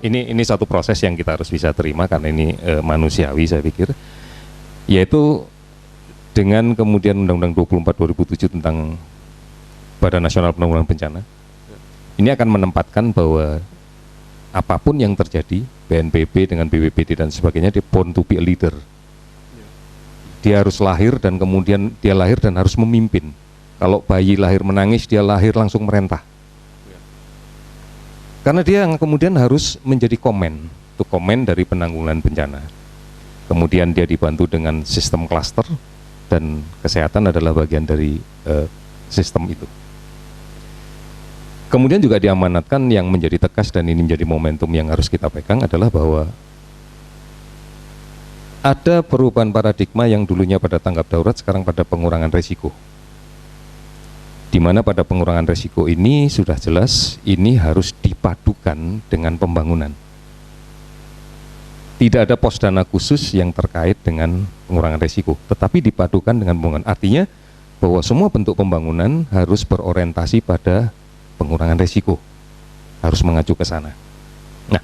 Ini satu proses yang kita harus bisa terima karena ini manusiawi saya pikir, yaitu dengan kemudian Undang-Undang 24/2007 tentang Badan Nasional Penanggulangan Bencana, ini akan menempatkan bahwa apapun yang terjadi, BNPB dengan BPBD dan sebagainya, dia born to be a leader. Dia harus lahir dan kemudian dia lahir dan harus memimpin. Kalau bayi lahir menangis, dia lahir langsung merentah. Karena dia yang kemudian harus menjadi komen dari penanggulangan bencana. Kemudian dia dibantu dengan sistem klaster dan kesehatan adalah bagian dari sistem itu. Kemudian juga diamanatkan yang menjadi tegas dan ini menjadi momentum yang harus kita pegang adalah bahwa ada perubahan paradigma yang dulunya pada tanggap darurat sekarang pada pengurangan risiko. Di mana pada pengurangan risiko ini sudah jelas ini harus dipadukan dengan pembangunan. Tidak ada pos dana khusus yang terkait dengan pengurangan risiko, tetapi dipadukan dengan pembangunan. Artinya bahwa semua bentuk pembangunan harus berorientasi pada pengurangan risiko, harus mengacu ke sana. Nah,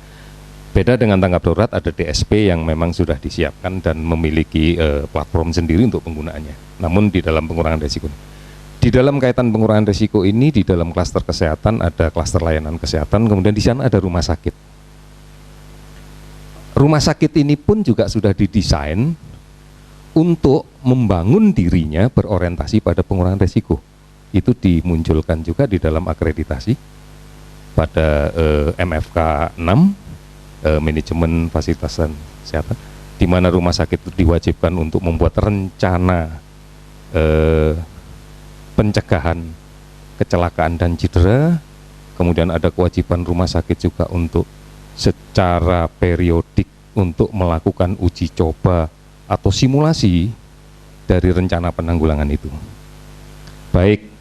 beda dengan tanggap darurat, ada DSP yang memang sudah disiapkan dan memiliki platform sendiri untuk penggunaannya. Namun di dalam pengurangan risiko, di dalam kaitan pengurangan risiko ini, di dalam klaster kesehatan ada klaster layanan kesehatan, kemudian di sana ada rumah sakit. Rumah sakit ini pun juga sudah didesain untuk membangun dirinya berorientasi pada pengurangan risiko. Itu dimunculkan juga di dalam akreditasi pada MFK 6, manajemen fasilitas dan kesehatan, di mana rumah sakit itu diwajibkan untuk membuat rencana pencegahan kecelakaan dan cedera. Kemudian ada kewajiban rumah sakit juga untuk secara periodik untuk melakukan uji coba atau simulasi dari rencana penanggulangan itu, baik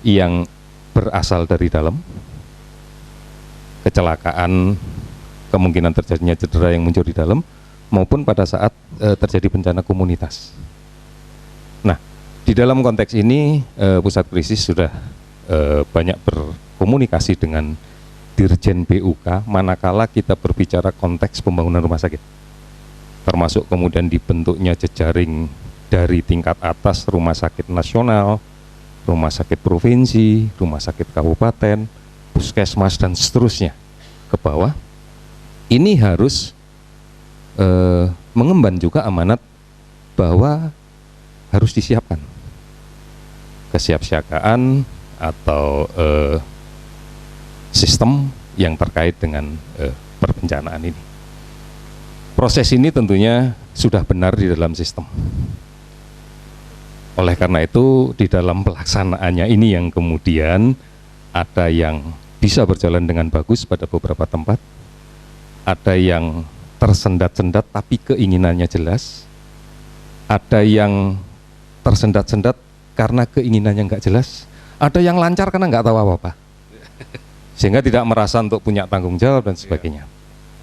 yang berasal dari dalam, kecelakaan, kemungkinan terjadinya cedera yang muncul di dalam, maupun pada saat terjadi bencana komunitas. Nah, di dalam konteks ini pusat krisis sudah banyak berkomunikasi dengan Dirjen BUK manakala kita berbicara konteks pembangunan rumah sakit, termasuk kemudian dibentuknya jejaring dari tingkat atas rumah sakit nasional, rumah sakit provinsi, rumah sakit kabupaten, puskesmas dan seterusnya ke bawah. Ini harus mengemban juga amanat bahwa harus disiapkan kesiapsiagaan atau sistem yang terkait dengan perbencanaan ini. Proses ini tentunya sudah benar di dalam sistem. Oleh karena itu di dalam pelaksanaannya ini yang kemudian ada yang bisa berjalan dengan bagus pada beberapa tempat, ada yang tersendat-sendat tapi keinginannya jelas, ada yang tersendat-sendat karena keinginannya nggak jelas, ada yang lancar karena nggak tahu apa-apa, sehingga tidak merasa untuk punya tanggung jawab dan sebagainya.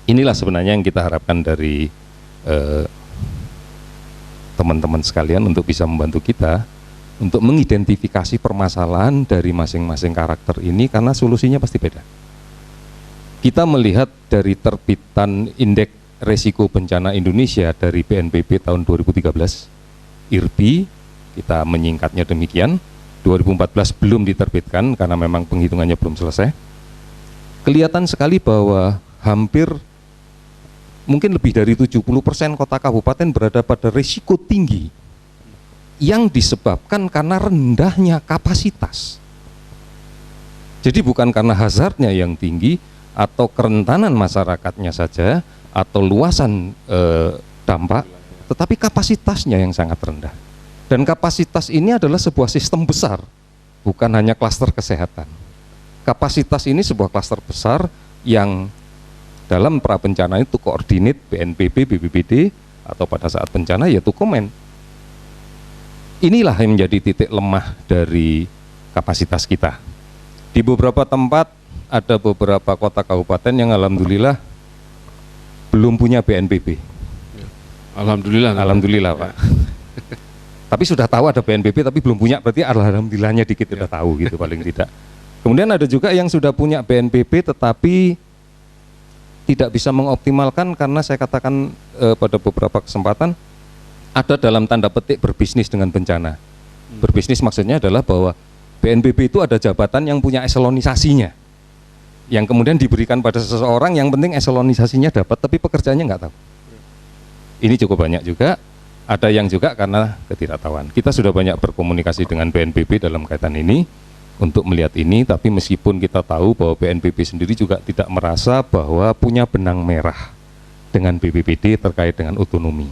Inilah sebenarnya yang kita harapkan dari teman-teman sekalian untuk bisa membantu kita untuk mengidentifikasi permasalahan dari masing-masing karakter ini, karena solusinya pasti beda. Kita melihat dari terbitan Indeks Risiko Bencana Indonesia dari BNPB tahun 2013, IRBI, kita menyingkatnya demikian, 2014 belum diterbitkan karena memang penghitungannya belum selesai. Kelihatan sekali bahwa hampir mungkin lebih dari 70% kota kabupaten berada pada risiko tinggi yang disebabkan karena rendahnya kapasitas. Jadi bukan karena hazardnya yang tinggi atau kerentanan masyarakatnya saja atau luasan dampak, tetapi kapasitasnya yang sangat rendah. Dan kapasitas ini adalah sebuah sistem besar, bukan hanya klaster kesehatan. Kapasitas ini sebuah klaster besar yang dalam prabencana itu koordinat BNPB, BPBD, atau pada saat bencana yaitu komen. Inilah yang menjadi titik lemah dari kapasitas kita. Di beberapa tempat ada beberapa kota kabupaten yang alhamdulillah belum punya BNPB. Alhamdulillah. Alhamdulillah, Pak. Tapi sudah tahu ada PNBP tapi belum punya, berarti alhamdulillahnya dikit udah tahu gitu paling tidak. Kemudian ada juga yang sudah punya BNPB tetapi tidak bisa mengoptimalkan karena saya katakan pada beberapa kesempatan ada dalam tanda petik berbisnis dengan bencana. Berbisnis maksudnya adalah bahwa BNPB itu ada jabatan yang punya eselonisasinya, yang kemudian diberikan pada seseorang, yang penting eselonisasinya dapat tapi pekerjaannya nggak tahu. Ini cukup banyak juga. Ada yang juga karena ketidaktahuan. Kita sudah banyak berkomunikasi dengan BNPB dalam kaitan ini untuk melihat ini, tapi meskipun kita tahu bahwa BNPB sendiri juga tidak merasa bahwa punya benang merah dengan BPBD terkait dengan otonomi.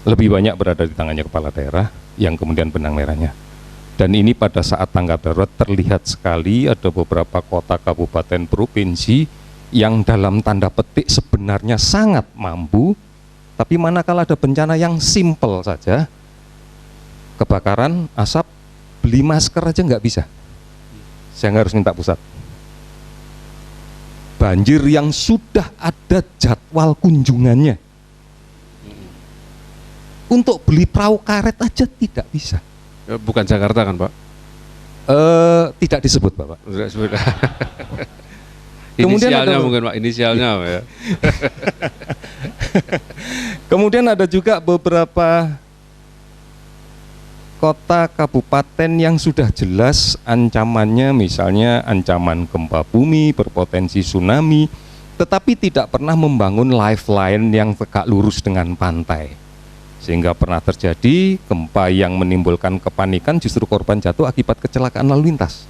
Lebih banyak berada di tangannya kepala daerah yang kemudian benang merahnya. Dan ini pada saat tanggap darurat terlihat sekali ada beberapa kota, kabupaten, provinsi yang dalam tanda petik sebenarnya sangat mampu, tapi manakala ada bencana yang simpel saja, kebakaran, asap, beli masker aja nggak bisa. Saya harus minta pusat. Banjir yang sudah ada jadwal kunjungannya, untuk beli perahu karet aja tidak bisa. Bukan Jakarta kan Pak? Tidak disebut Bapak. Tidak disebut. Kemudian inisialnya ada, mungkin Pak, inisialnya apa ya? Kemudian ada juga beberapa kota kabupaten yang sudah jelas ancamannya, misalnya ancaman gempa bumi, berpotensi tsunami, tetapi tidak pernah membangun lifeline yang tegak lurus dengan pantai. Sehingga pernah terjadi gempa yang menimbulkan kepanikan, justru korban jatuh akibat kecelakaan lalu lintas.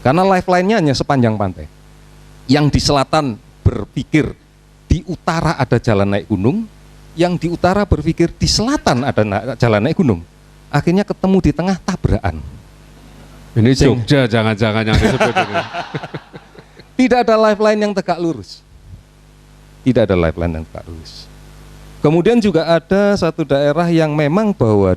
Karena lifeline-nya hanya sepanjang pantai. Yang di selatan berpikir di utara ada jalan naik gunung, yang di utara berpikir di selatan ada jalan naik gunung. Akhirnya ketemu di tengah, tabrakan. Ini Jogja jangan-jangan yang disebut ini. Tidak ada lifeline yang tegak lurus. Tidak ada lifeline yang tegak lurus. Kemudian juga ada satu daerah yang memang bahwa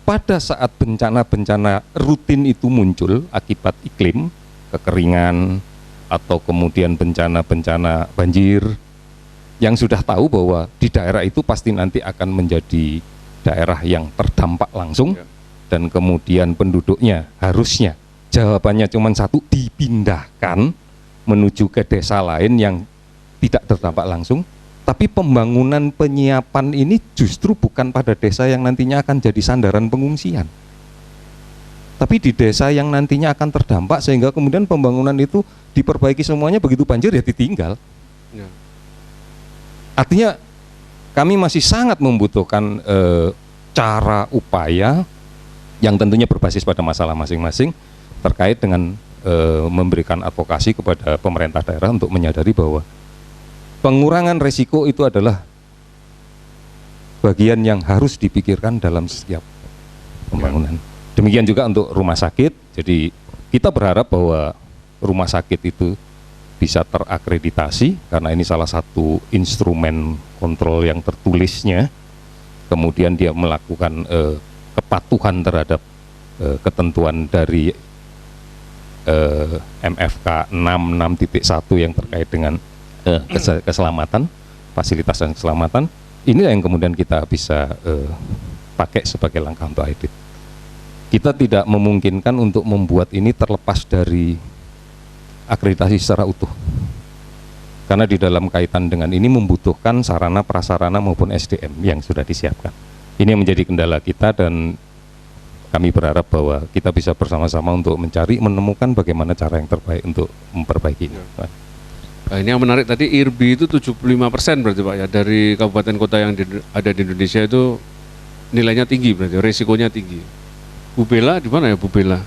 pada saat bencana-bencana rutin itu muncul akibat iklim, kekeringan, atau kemudian bencana-bencana banjir, yang sudah tahu bahwa di daerah itu pasti nanti akan menjadi daerah yang terdampak langsung, dan kemudian penduduknya harusnya jawabannya cuma satu, dipindahkan menuju ke desa lain yang tidak terdampak langsung. Tapi pembangunan penyiapan ini justru bukan pada desa yang nantinya akan jadi sandaran pengungsian, tapi di desa yang nantinya akan terdampak, sehingga kemudian pembangunan itu diperbaiki semuanya, begitu banjir ya ditinggal. Ya. Artinya kami masih sangat membutuhkan cara upaya yang tentunya berbasis pada masalah masing-masing terkait dengan memberikan advokasi kepada pemerintah daerah untuk menyadari bahwa pengurangan resiko itu adalah bagian yang harus dipikirkan dalam setiap pembangunan. Demikian juga untuk rumah sakit. Jadi kita berharap bahwa rumah sakit itu bisa terakreditasi, karena ini salah satu instrumen kontrol yang tertulisnya. Kemudian dia melakukan kepatuhan terhadap ketentuan dari MFK 66.1 yang terkait dengan keselamatan, fasilitas dan keselamatan. Inilah yang kemudian kita bisa pakai sebagai langkah untuk audit. Kita tidak memungkinkan untuk membuat ini terlepas dari akreditasi secara utuh, karena di dalam kaitan dengan ini membutuhkan sarana prasarana maupun SDM yang sudah disiapkan. Ini yang menjadi kendala kita, dan kami berharap bahwa kita bisa bersama-sama untuk mencari, menemukan bagaimana cara yang terbaik untuk memperbaiki ini. Nah, ini yang menarik tadi, IRBI itu 75% berarti Pak ya, dari kabupaten kota yang ada di Indonesia itu nilainya tinggi, berarti resikonya tinggi. Bu Bella di mana ya Bu Bella?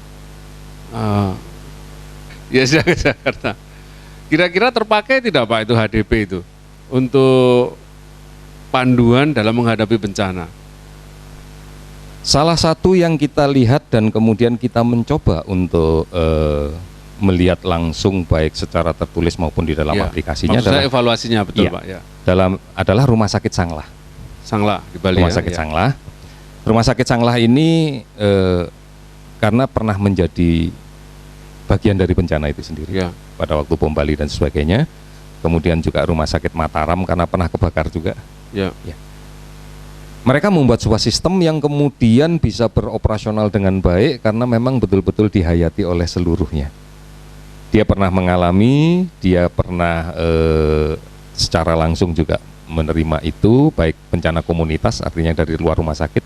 Ya sudah ke Jakarta. Kira-kira terpakai tidak Pak itu HDP itu untuk panduan dalam menghadapi bencana? Salah satu yang kita lihat dan kemudian kita mencoba untuk melihat langsung baik secara tertulis maupun di dalam aplikasinya adalah evaluasinya, betul Pak ya. Adalah Rumah Sakit Sanglah. Sanglah di Bali. Rumah Sakit Sanglah. Rumah Sakit Sanglah ini karena pernah menjadi bagian dari bencana itu sendiri pada waktu bom Bali dan sebagainya. Kemudian juga Rumah Sakit Mataram karena pernah kebakar juga. Mereka membuat sebuah sistem yang kemudian bisa beroperasional dengan baik karena memang betul-betul dihayati oleh seluruhnya. Dia pernah mengalami, dia pernah secara langsung juga menerima itu, baik bencana komunitas artinya dari luar rumah sakit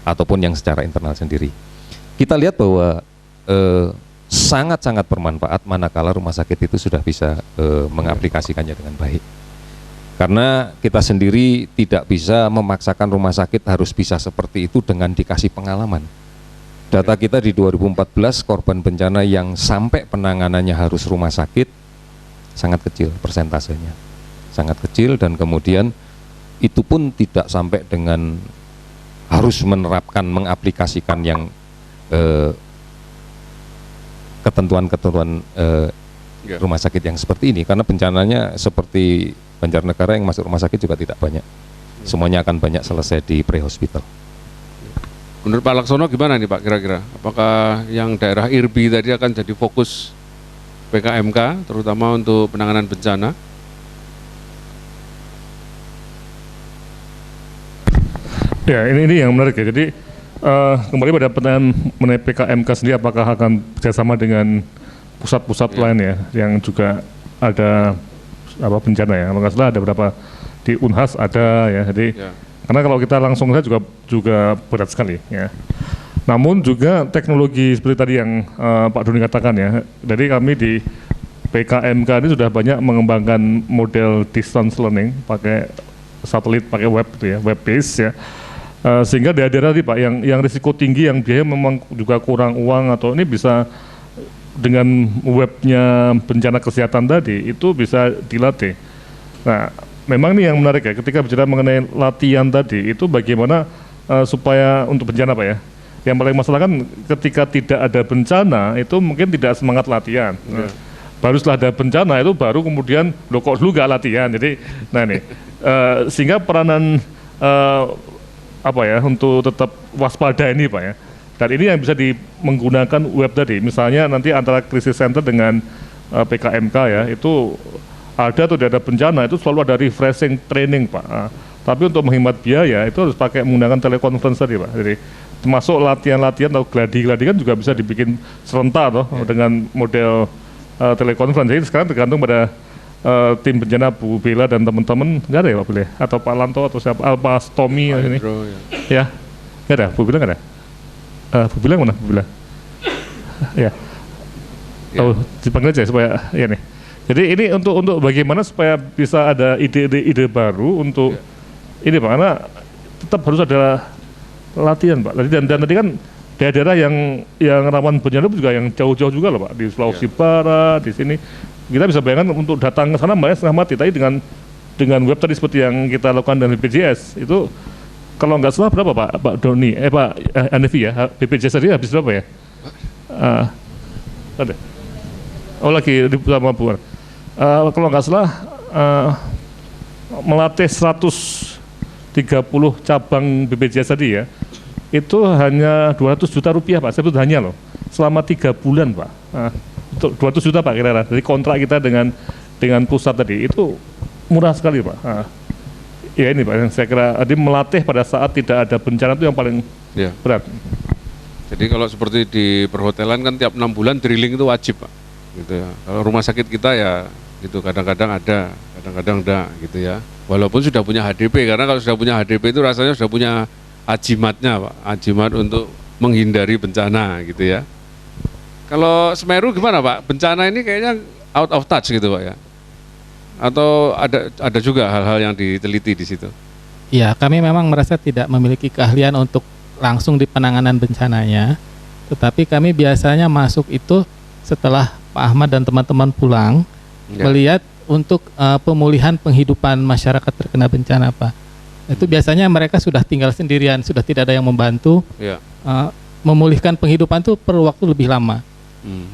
ataupun yang secara internal sendiri. Kita lihat bahwa sangat-sangat bermanfaat manakala rumah sakit itu sudah bisa mengaplikasikannya dengan baik. Karena kita sendiri tidak bisa memaksakan rumah sakit harus bisa seperti itu dengan dikasih pengalaman. Data kita di 2014 korban bencana yang sampai penanganannya harus rumah sakit sangat kecil persentasenya. Sangat kecil dan kemudian itu pun tidak sampai dengan harus menerapkan, mengaplikasikan yang ketentuan-ketentuan rumah sakit yang seperti ini. Karena bencananya seperti Banjarnegara yang masuk rumah sakit juga tidak banyak. Semuanya akan banyak selesai di pre-hospital. Menurut Pak Laksono gimana nih Pak kira-kira? Apakah yang daerah IRBI tadi akan jadi fokus PKMK terutama untuk penanganan bencana? Ya, ini yang menarik ya. Jadi kembali pada pertanyaan mengenai PKMK sendiri, apakah akan bekerjasama dengan pusat-pusat lain ya, yang juga ada bencana ya. Kalau nggak salah ada berapa di Unhas ada ya. Jadi karena kalau kita langsung saja juga berat sekali ya. Namun juga teknologi seperti tadi yang Pak Doni katakan ya. Jadi kami di PKMK ini sudah banyak mengembangkan model distance learning pakai satelit, pakai web gitu ya, web base ya. Sehingga daerah-daerah tadi Pak yang risiko tinggi, yang biaya memang juga kurang uang atau ini bisa dengan webnya bencana kesehatan tadi itu bisa dilatih. Nah, memang ini yang menarik ya, ketika bicara mengenai latihan tadi itu bagaimana supaya untuk bencana Pak ya. Yang paling masalah kan ketika tidak ada bencana itu mungkin tidak semangat latihan. Baru setelah ada bencana itu baru kemudian loh kok dulu nggak latihan. Jadi, nah ini sehingga peranan untuk tetap waspada ini Pak ya. Dan ini yang bisa menggunakan web tadi, misalnya nanti antara krisis center dengan PKMK ya, itu ada atau tidak ada bencana, itu selalu ada refreshing training Pak. Tapi untuk menghemat biaya, itu harus pakai menggunakan telekonferensi tadi Pak. Jadi termasuk latihan-latihan atau gladi-gladi kan juga bisa dibikin serentak dengan model telekonferensi. Jadi sekarang tergantung pada tim bencana Bu Bella dan teman-teman, nggak ada ya Pak Bella? Atau Pak Lanto atau siapa, Pak Tommy ini? Ya, nggak ada, Bu Bella nggak ada? Bu Bella mana? Bu Bella? Ya. Oh, dipanggil aja supaya ya nih. Jadi ini untuk bagaimana supaya bisa ada ide baru untuk ini Pak, karena tetap harus ada latihan Pak. Dan tadi kan daerah-daerah yang rawan bencana juga yang jauh-jauh juga loh Pak, di Sulawesi Barat, di sini. Kita bisa bayangkan untuk datang ke sana mbaknya setengah mati. Tapi dengan web tadi seperti yang kita lakukan dengan BPJS itu, kalau nggak salah berapa Pak Doni, Pak Anevi ya, BPJS tadi habis berapa ya? Ada? Oh lagi sama Bu. Kalau nggak salah melatih 130 cabang BPJS tadi ya, itu hanya 200 juta rupiah Pak, saya sebut hanya loh, selama 3 bulan Pak. 200 juta Pak kira-kira, dari kontrak kita dengan pusat tadi, itu murah sekali Pak. Ya ini Pak, yang saya kira tadi melatih pada saat tidak ada bencana itu yang paling berat. Jadi kalau seperti di perhotelan kan tiap 6 bulan drilling itu wajib Pak, gitu ya. Kalau rumah sakit kita ya gitu, kadang-kadang ada, kadang-kadang enggak gitu ya. Walaupun sudah punya HDP, karena kalau sudah punya HDP itu rasanya sudah punya ajimatnya Pak, ajimat untuk menghindari bencana gitu ya. Kalau Semeru gimana Pak? Bencana ini kayaknya out of touch gitu Pak ya? Atau ada juga hal-hal yang diteliti di situ? Ya, kami memang merasa tidak memiliki keahlian untuk langsung di penanganan bencananya, tetapi kami biasanya masuk itu setelah Pak Ahmad dan teman-teman pulang, melihat untuk pemulihan penghidupan masyarakat terkena bencana Pak. Itu biasanya mereka sudah tinggal sendirian, sudah tidak ada yang membantu. Memulihkan penghidupan itu perlu waktu lebih lama.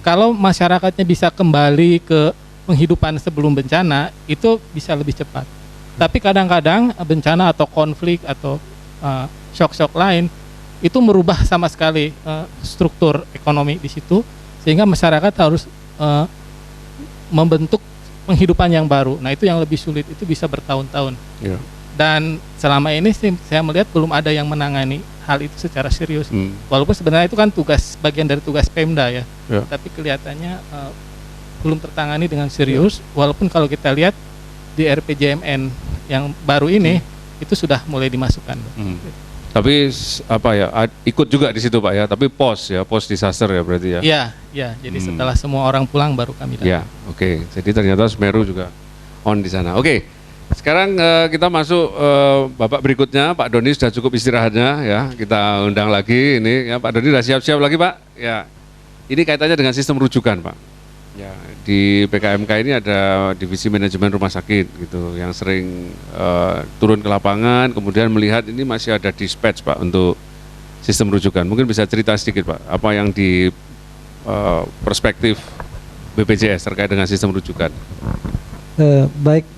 Kalau masyarakatnya bisa kembali ke penghidupan sebelum bencana, itu bisa lebih cepat. Tapi kadang-kadang bencana atau konflik atau shock-shock lain itu merubah sama sekali struktur ekonomi di situ, sehingga masyarakat harus membentuk penghidupan yang baru. Nah itu yang lebih sulit, itu bisa bertahun-tahun. Dan selama ini sih saya melihat belum ada yang menangani hal itu secara serius. Walaupun sebenarnya itu kan bagian dari tugas Pemda ya. Tapi kelihatannya belum tertangani dengan serius. Walaupun kalau kita lihat di RPJMN yang baru ini itu sudah mulai dimasukkan. Tapi apa ya, ikut juga di situ Pak ya, tapi pos disaster ya berarti ya? Iya, jadi setelah semua orang pulang baru kami datang. Ya, oke. Jadi ternyata Semeru juga on di sana. Oke, sekarang kita masuk Bapak berikutnya, Pak Doni sudah cukup istirahatnya ya, kita undang lagi ini ya, Pak Doni sudah siap-siap lagi Pak? Ya, ini kaitannya dengan sistem rujukan Pak. Ya, di PKMK ini ada divisi manajemen rumah sakit gitu yang sering turun ke lapangan, kemudian melihat ini masih ada dispatch Pak untuk sistem rujukan. Mungkin bisa cerita sedikit Pak, apa yang di perspektif BPJS terkait dengan sistem rujukan. Baik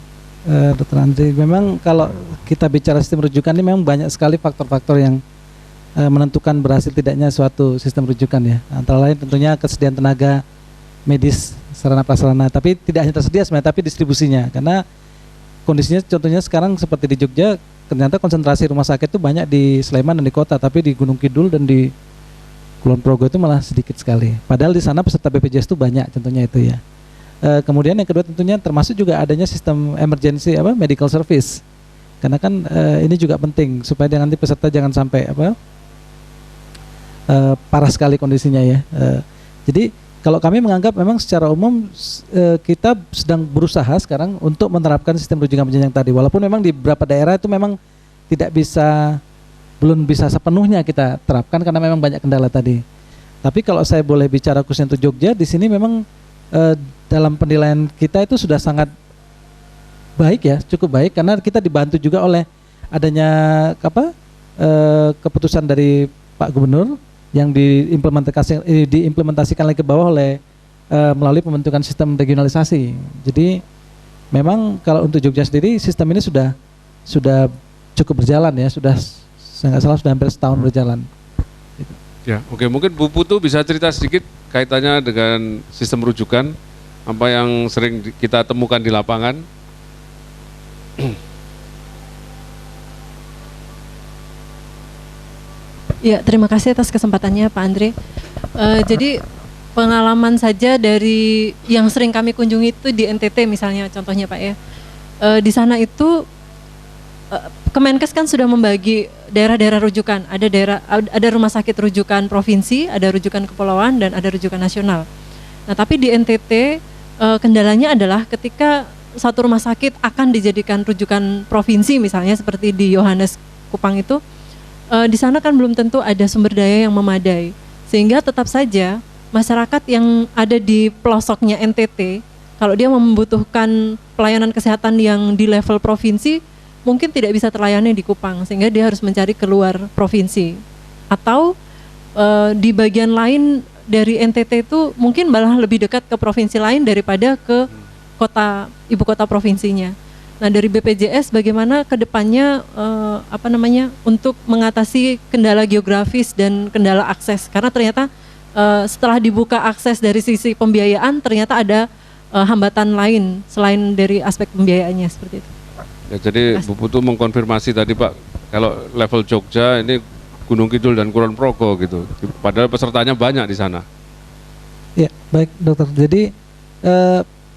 Dr. Andri, memang kalau kita bicara sistem rujukan ini memang banyak sekali faktor-faktor yang menentukan berhasil tidaknya suatu sistem rujukan ya. Antara lain tentunya kesediaan tenaga medis, sarana prasarana, tapi tidak hanya tersedia sebenarnya, tapi distribusinya. Karena kondisinya contohnya sekarang seperti di Jogja, ternyata konsentrasi rumah sakit itu banyak di Sleman dan di kota, tapi di Gunung Kidul dan di Kulon Progo itu malah sedikit sekali. Padahal di sana peserta BPJS itu banyak, contohnya itu ya. Kemudian yang kedua tentunya termasuk juga adanya sistem emergency medical service. Karena kan ini juga penting supaya nanti peserta jangan sampai parah sekali kondisinya ya. Jadi kalau kami menganggap memang secara umum kita sedang berusaha sekarang untuk menerapkan sistem rujukan penjenjang tadi. Walaupun memang di beberapa daerah itu memang belum bisa sepenuhnya kita terapkan karena memang banyak kendala tadi. Tapi kalau saya boleh bicara khususnya untuk Jogja, di sini memang dalam penilaian kita itu sudah sangat baik ya, cukup baik karena kita dibantu juga oleh adanya keputusan dari Pak Gubernur yang diimplementasikan lagi ke bawah oleh melalui pembentukan sistem regionalisasi. Jadi memang kalau untuk Jogja sendiri sistem ini sudah cukup berjalan ya, sudah saya nggak salah sudah hampir setahun berjalan. Ya, oke, mungkin Bu Putu bisa cerita sedikit kaitannya dengan sistem rujukan, apa yang sering kita temukan di lapangan. Ya, terima kasih atas kesempatannya Pak Andre. Jadi pengalaman saja dari yang sering kami kunjungi itu di NTT misalnya contohnya Pak ya. Di sana itu Kemenkes kan sudah membagi daerah-daerah rujukan. Ada rumah sakit rujukan provinsi, ada rujukan kepulauan dan ada rujukan nasional. Nah, tapi di NTT kendalanya adalah ketika satu rumah sakit akan dijadikan rujukan provinsi misalnya seperti di Yohanes Kupang itu, di sana kan belum tentu ada sumber daya yang memadai, sehingga tetap saja masyarakat yang ada di pelosoknya NTT, kalau dia membutuhkan pelayanan kesehatan yang di level provinsi, mungkin tidak bisa terlayani di Kupang, sehingga dia harus mencari keluar provinsi. Atau di bagian lain dari NTT itu mungkin malah lebih dekat ke provinsi lain daripada ke ibu kota provinsinya. Nah, dari BPJS bagaimana ke depannya untuk mengatasi kendala geografis dan kendala akses, karena ternyata setelah dibuka akses dari sisi pembiayaan ternyata ada hambatan lain selain dari aspek pembiayaannya seperti itu. Ya, jadi Bu Putu mengkonfirmasi tadi Pak, kalau level Jogja ini Gunung Kidul dan Kulon Progo gitu, padahal pesertanya banyak di sana. Ya, baik Dokter. Jadi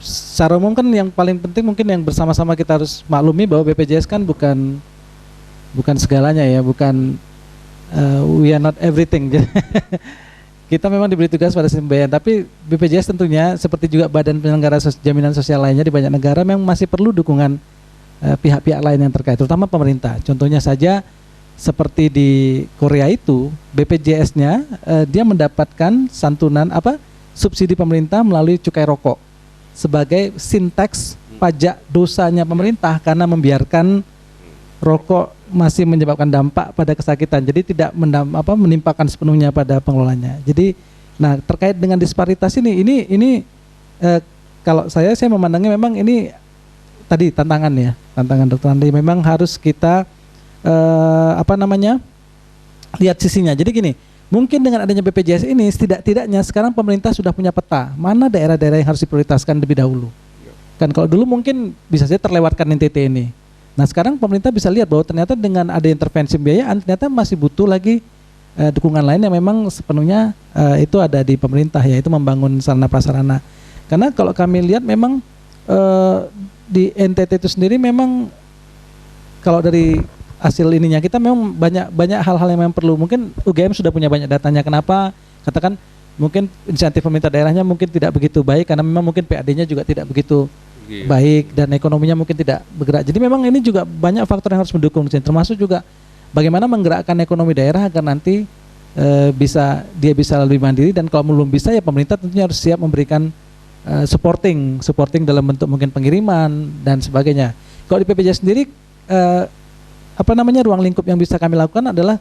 secara umum kan yang paling penting mungkin yang bersama-sama kita harus maklumi bahwa BPJS kan bukan segalanya ya, bukan we are not everything. Kita memang diberi tugas pada sistem pembayaran, tapi BPJS tentunya seperti juga badan penyelenggara jaminan sosial lainnya di banyak negara memang masih perlu dukungan pihak-pihak lain yang terkait, terutama pemerintah. Contohnya saja seperti di Korea itu BPJS-nya dia mendapatkan santunan subsidi pemerintah melalui cukai rokok sebagai sinteks pajak dosanya pemerintah karena membiarkan rokok masih menyebabkan dampak pada kesakitan. Jadi tidak menimpakan sepenuhnya pada pengelolanya. Jadi terkait dengan disparitas ini kalau saya memandangnya memang ini tadi tantangan Dr. Andi, memang harus kita lihat sisinya. Jadi gini, mungkin dengan adanya BPJS ini tidak-tidaknya sekarang pemerintah sudah punya peta mana daerah-daerah yang harus diprioritaskan lebih dahulu. Kan kalau dulu mungkin bisa saja terlewatkan NTT ini. Nah sekarang pemerintah bisa lihat bahwa ternyata dengan ada intervensi pembiayaan ternyata masih butuh lagi dukungan lain yang memang sepenuhnya itu ada di pemerintah, yaitu membangun sarana prasarana. Karena kalau kami lihat memang di NTT itu sendiri memang kalau dari hasil ininya kita memang banyak hal-hal yang memang perlu. Mungkin UGM sudah punya banyak datanya. Kenapa? Katakan mungkin insentif pemerintah daerahnya mungkin tidak begitu baik karena memang mungkin PAD-nya juga tidak begitu baik dan ekonominya mungkin tidak bergerak. Jadi memang ini juga banyak faktor yang harus mendukung di sini, termasuk juga bagaimana menggerakkan ekonomi daerah agar nanti bisa lebih mandiri, dan kalau belum bisa ya pemerintah tentunya harus siap memberikan supporting dalam bentuk mungkin pengiriman dan sebagainya. Kalau di BPJS sendiri ruang lingkup yang bisa kami lakukan adalah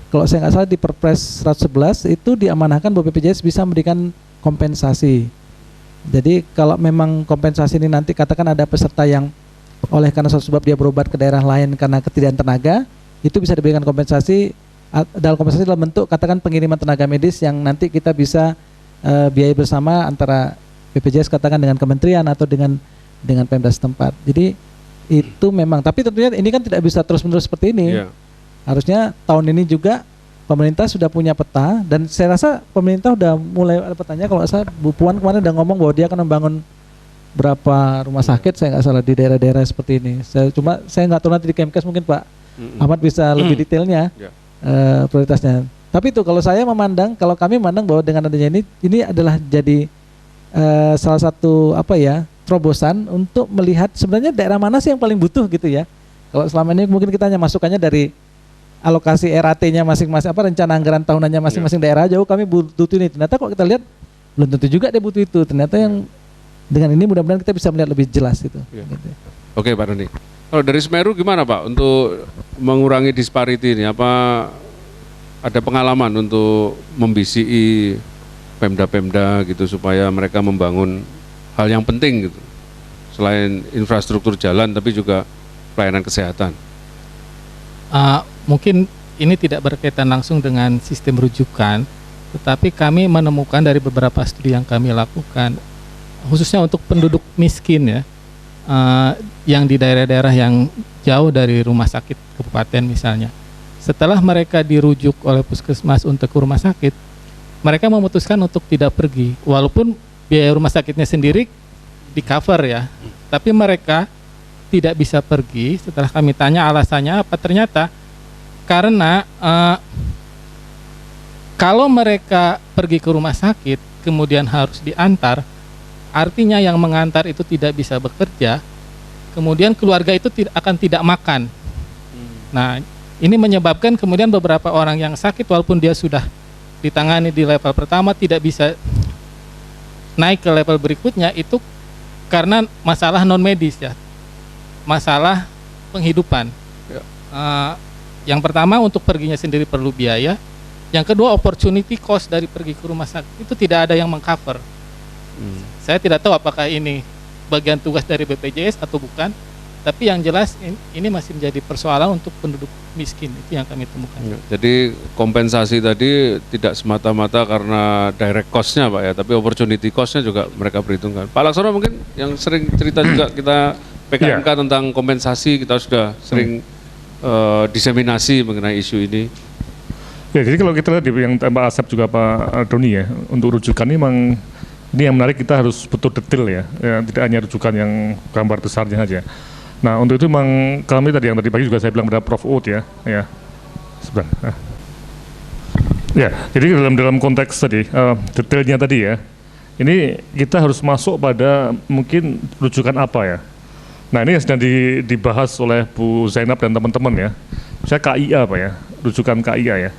kalau saya nggak salah di Perpres 111 itu diamanahkan bahwa BPJS bisa memberikan kompensasi. Jadi kalau memang kompensasi ini nanti katakan ada peserta yang oleh karena suatu sebab dia berobat ke daerah lain karena ketiadaan tenaga, itu bisa diberikan kompensasi dalam bentuk katakan pengiriman tenaga medis yang nanti kita bisa biaya bersama antara BPJS katakan dengan kementerian atau dengan Pemda setempat. Jadi itu memang, tapi tentunya ini kan tidak bisa terus-menerus seperti ini. Harusnya tahun ini juga pemerintah sudah punya peta, dan saya rasa pemerintah sudah mulai ada petanya. Kalau saya Bu Puan kemarin udah ngomong bahwa dia akan membangun berapa rumah sakit, saya nggak salah di daerah-daerah seperti ini. Saya nggak tahu nanti di Kemkes mungkin Pak Ahmad bisa lebih detailnya prioritasnya. Tapi itu kalau kami memandang bahwa dengan adanya ini adalah jadi salah satu terobosan untuk melihat sebenarnya daerah mana sih yang paling butuh gitu ya. Kalau selama ini mungkin kita hanya masukannya dari alokasi RAT-nya masing-masing, rencana anggaran tahunannya masing-masing daerah, jauh kami butuh ini. Ternyata kalau kita lihat belum tentu juga dia butuh itu. Ternyata yang dengan ini mudah-mudahan kita bisa melihat lebih jelas itu. Gitu. Oke Pak Doni. Kalau dari Semeru gimana Pak untuk mengurangi disparity ini? Apa ada pengalaman untuk membisiki Pemda-Pemda gitu supaya mereka membangun hal yang penting gitu, selain infrastruktur jalan tapi juga pelayanan kesehatan? Mungkin ini tidak berkaitan langsung dengan sistem rujukan, tetapi kami menemukan dari beberapa studi yang kami lakukan, khususnya untuk penduduk miskin ya, yang di daerah-daerah yang jauh dari rumah sakit kabupaten misalnya. Setelah mereka dirujuk oleh puskesmas untuk ke rumah sakit, mereka memutuskan untuk tidak pergi, walaupun biaya rumah sakitnya sendiri di cover ya, tapi mereka tidak bisa pergi. Setelah kami tanya alasannya apa, ternyata karena kalau mereka pergi ke rumah sakit kemudian harus diantar, artinya yang mengantar itu tidak bisa bekerja, kemudian keluarga itu akan tidak makan. Nah, ini menyebabkan kemudian beberapa orang yang sakit walaupun dia sudah ditangani di level pertama tidak bisa naik ke level berikutnya, itu karena masalah non medis ya, masalah penghidupan. Yang pertama untuk perginya sendiri perlu biaya, yang kedua opportunity cost dari pergi ke rumah sakit itu tidak ada yang mengcover. Saya tidak tahu apakah ini bagian tugas dari BPJS atau bukan, tapi yang jelas ini masih menjadi persoalan untuk penduduk miskin, itu yang kami temukan. Jadi kompensasi tadi tidak semata-mata karena direct cost-nya Pak ya, tapi opportunity cost-nya juga mereka perhitungkan. Pak Laksono mungkin yang sering cerita juga kita PKMK tentang kompensasi, kita sudah sering diseminasi mengenai isu ini. Ya, jadi kalau kita lihat yang Pak Asep juga Pak Doni ya, untuk rujukan ini memang ini yang menarik, kita harus betul detail ya, tidak hanya rujukan yang gambar besarnya saja. Nah, untuk itu memang kami tadi yang tadi pagi juga saya bilang pada Prof. Ut ya, sebentar. Ya, jadi dalam konteks tadi detailnya tadi ya, ini kita harus masuk pada mungkin rujukan apa ya. Nah, ini yang sedang dibahas oleh Bu Zainab dan teman-teman ya. Misalnya KIA Pak ya, rujukan KIA ya.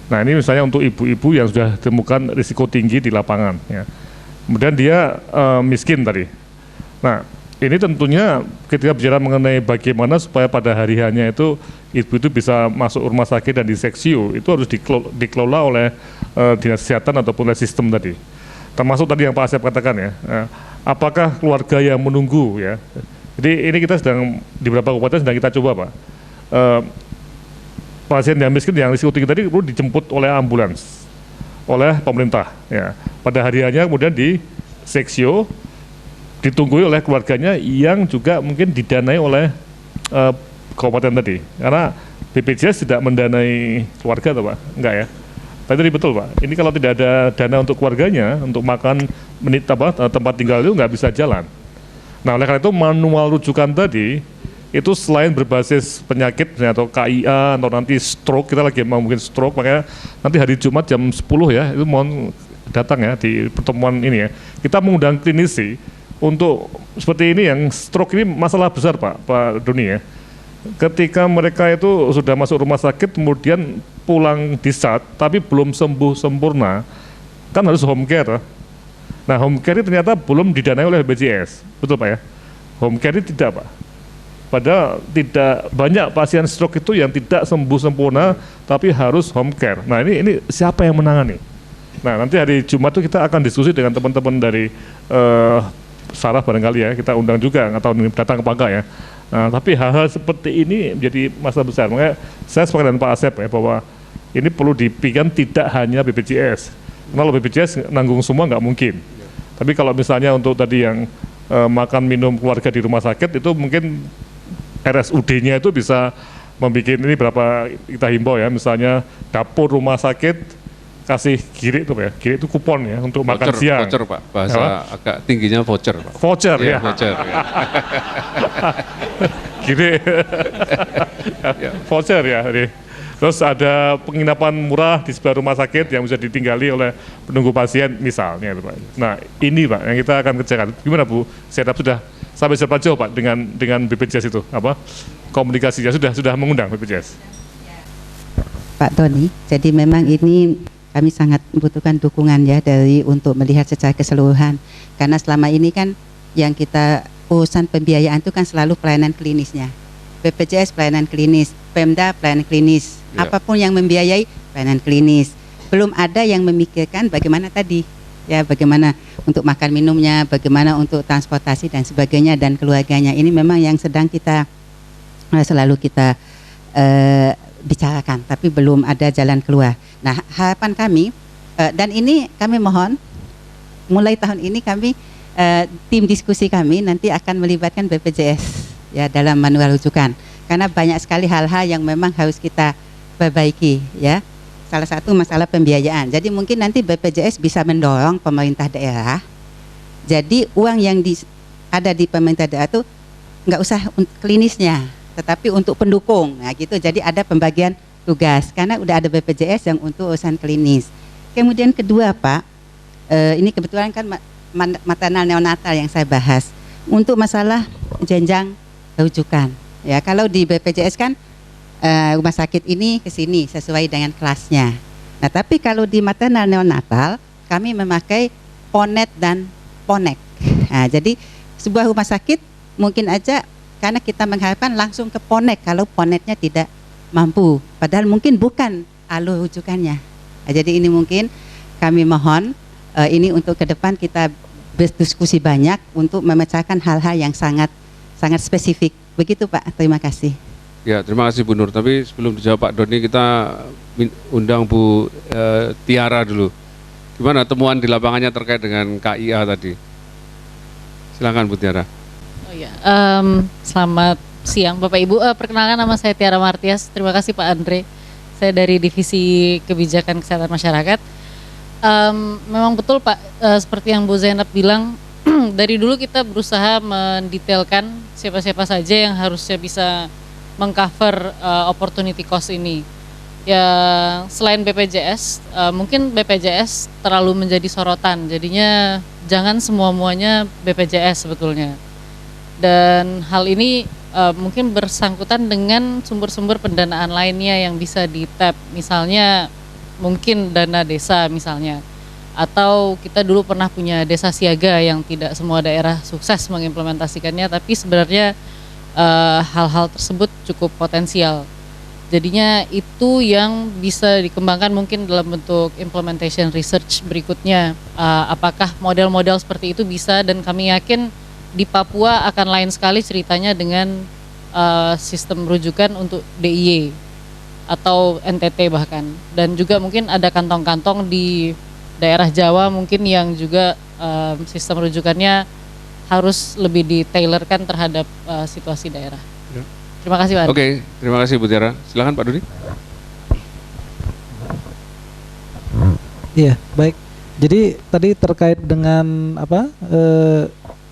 Nah, ini misalnya untuk ibu-ibu yang sudah ditemukan risiko tinggi di lapangan ya. Kemudian dia miskin tadi. Nah, ini tentunya ketika bicara mengenai bagaimana supaya pada hari hanya itu ibu itu bisa masuk rumah sakit dan diseksio, itu harus dikelola oleh dinas kesehatan ataupun oleh sistem tadi. Termasuk tadi yang Pak Asep katakan ya, apakah keluarga yang menunggu ya. Jadi ini kita sedang di beberapa kabupaten sedang kita coba Pak. Pasien yang miskin yang risiko tinggi tadi perlu dijemput oleh ambulans, oleh pemerintah ya. Pada hari hanya kemudian di seksio, ditunggui oleh keluarganya yang juga mungkin didanai oleh kabupaten tadi. Karena BPJS tidak mendanai keluarga tuh Pak, enggak ya? Tadi betul Pak, ini kalau tidak ada dana untuk keluarganya, untuk makan, tempat tinggal itu nggak bisa jalan. Nah oleh karena itu manual rujukan tadi, itu selain berbasis penyakit atau KIA atau nanti stroke, kita lagi mau mungkin stroke, makanya nanti hari Jumat jam 10 ya, itu mohon datang ya di pertemuan ini ya. Kita mengundang klinisi untuk seperti ini yang stroke ini masalah besar Pak Doni ya. Ketika mereka itu sudah masuk rumah sakit kemudian pulang discharge tapi belum sembuh sempurna, kan harus home care. Nah home care ini ternyata belum didanai oleh BPJS, betul Pak ya? Home care ini tidak Pak. Padahal tidak banyak pasien stroke itu yang tidak sembuh sempurna tapi harus home care. Nah ini siapa yang menangani? Nah nanti hari Jumat itu kita akan diskusi dengan teman-teman dari Saraf barangkali ya, kita undang juga, nggak tahu datang apa enggak ya. Nah, tapi hal-hal seperti ini menjadi masalah besar. Makanya saya sepakat dengan Pak Asep ya bahwa ini perlu dipikirkan tidak hanya BPJS. Kalau BPJS nanggung semua nggak mungkin. Tapi kalau misalnya untuk tadi yang makan minum keluarga di rumah sakit itu mungkin RSUD-nya itu bisa membuat ini berapa kita himbau ya, misalnya dapur rumah sakit kasih kiri itu ya, kiri itu kupon ya untuk makan siang. Voucher Pak, bahasa agak tingginya voucher Pak. Voucher ya. Voucher. Ya. Kiri. Voucher ya. Terus ada penginapan murah di sebelah rumah sakit yang bisa ditinggali oleh penunggu pasien misalnya Pak. Nah ini Pak yang kita akan kerjakan. Gimana Bu? Setup sudah sampai seberapa jauh Pak dengan BPJS itu apa komunikasinya sudah mengundang BPJS? Pak Doni, jadi memang ini kami sangat membutuhkan dukungan ya untuk melihat secara keseluruhan, karena selama ini kan yang kita urusan pembiayaan itu kan selalu pelayanan klinisnya, BPJS pelayanan klinis, Pemda pelayanan klinis, apapun yang membiayai pelayanan klinis, belum ada yang memikirkan bagaimana tadi ya, bagaimana untuk makan minumnya, bagaimana untuk transportasi dan sebagainya dan keluarganya. Ini memang yang sedang kita selalu kita bicarakan, tapi belum ada jalan keluar. Nah harapan kami dan ini kami mohon mulai tahun ini kami tim diskusi kami nanti akan melibatkan BPJS ya dalam manual rujukan, karena banyak sekali hal-hal yang memang harus kita perbaiki ya. Salah satu masalah pembiayaan. Jadi mungkin nanti BPJS bisa mendorong pemerintah daerah. Jadi uang yang ada di pemerintah daerah itu nggak usah klinisnya, tetapi untuk pendukung, nah gitu. Jadi ada pembagian tugas, karena udah ada BPJS yang untuk urusan klinis. Kemudian kedua Pak, ini kebetulan kan maternal neonatal yang saya bahas, untuk masalah jenjang rujukan. Ya kalau di BPJS kan rumah sakit ini ke sini sesuai dengan kelasnya. Nah tapi kalau di maternal neonatal kami memakai Ponet dan Ponek. Nah, jadi sebuah rumah sakit mungkin aja karena kita mengharapkan langsung ke Ponek kalau Ponetnya tidak mampu, padahal mungkin bukan alur rujukannya. Nah, jadi ini mungkin kami mohon ini untuk ke depan kita berdiskusi banyak untuk memecahkan hal-hal yang sangat spesifik. Begitu Pak, terima kasih. Ya terima kasih Bu Nur, tapi sebelum dijawab Pak Doni kita undang Bu Tiara dulu. Gimana temuan di lapangannya terkait dengan KIA tadi? Silakan Bu Tiara. Oh ya, selamat siang Bapak Ibu. Perkenalkan nama saya Tiara Martias. Terima kasih Pak Andre. Saya dari Divisi Kebijakan Kesehatan Masyarakat. Memang betul Pak, seperti yang Bu Zainab bilang, dari dulu kita berusaha mendetailkan siapa-siapa saja yang harusnya bisa mengcover opportunity cost ini. Ya selain BPJS, mungkin BPJS terlalu menjadi sorotan. Jadinya jangan semua-muanya BPJS sebetulnya. Dan hal ini mungkin bersangkutan dengan sumber-sumber pendanaan lainnya yang bisa di-tap, misalnya mungkin dana desa misalnya, atau kita dulu pernah punya desa siaga yang tidak semua daerah sukses mengimplementasikannya, tapi sebenarnya hal-hal tersebut cukup potensial. Jadinya itu yang bisa dikembangkan mungkin dalam bentuk implementation research berikutnya, apakah model-model seperti itu bisa, dan kami yakin di Papua akan lain sekali ceritanya dengan sistem rujukan untuk DIY atau NTT bahkan, dan juga mungkin ada kantong-kantong di daerah Jawa mungkin yang juga sistem rujukannya harus lebih di-tailorkan terhadap situasi daerah. Ya. Terima kasih Pak. Oke, terima kasih Bu Tiara. Silakan Pak Dudi. Iya, baik. Jadi tadi terkait dengan apa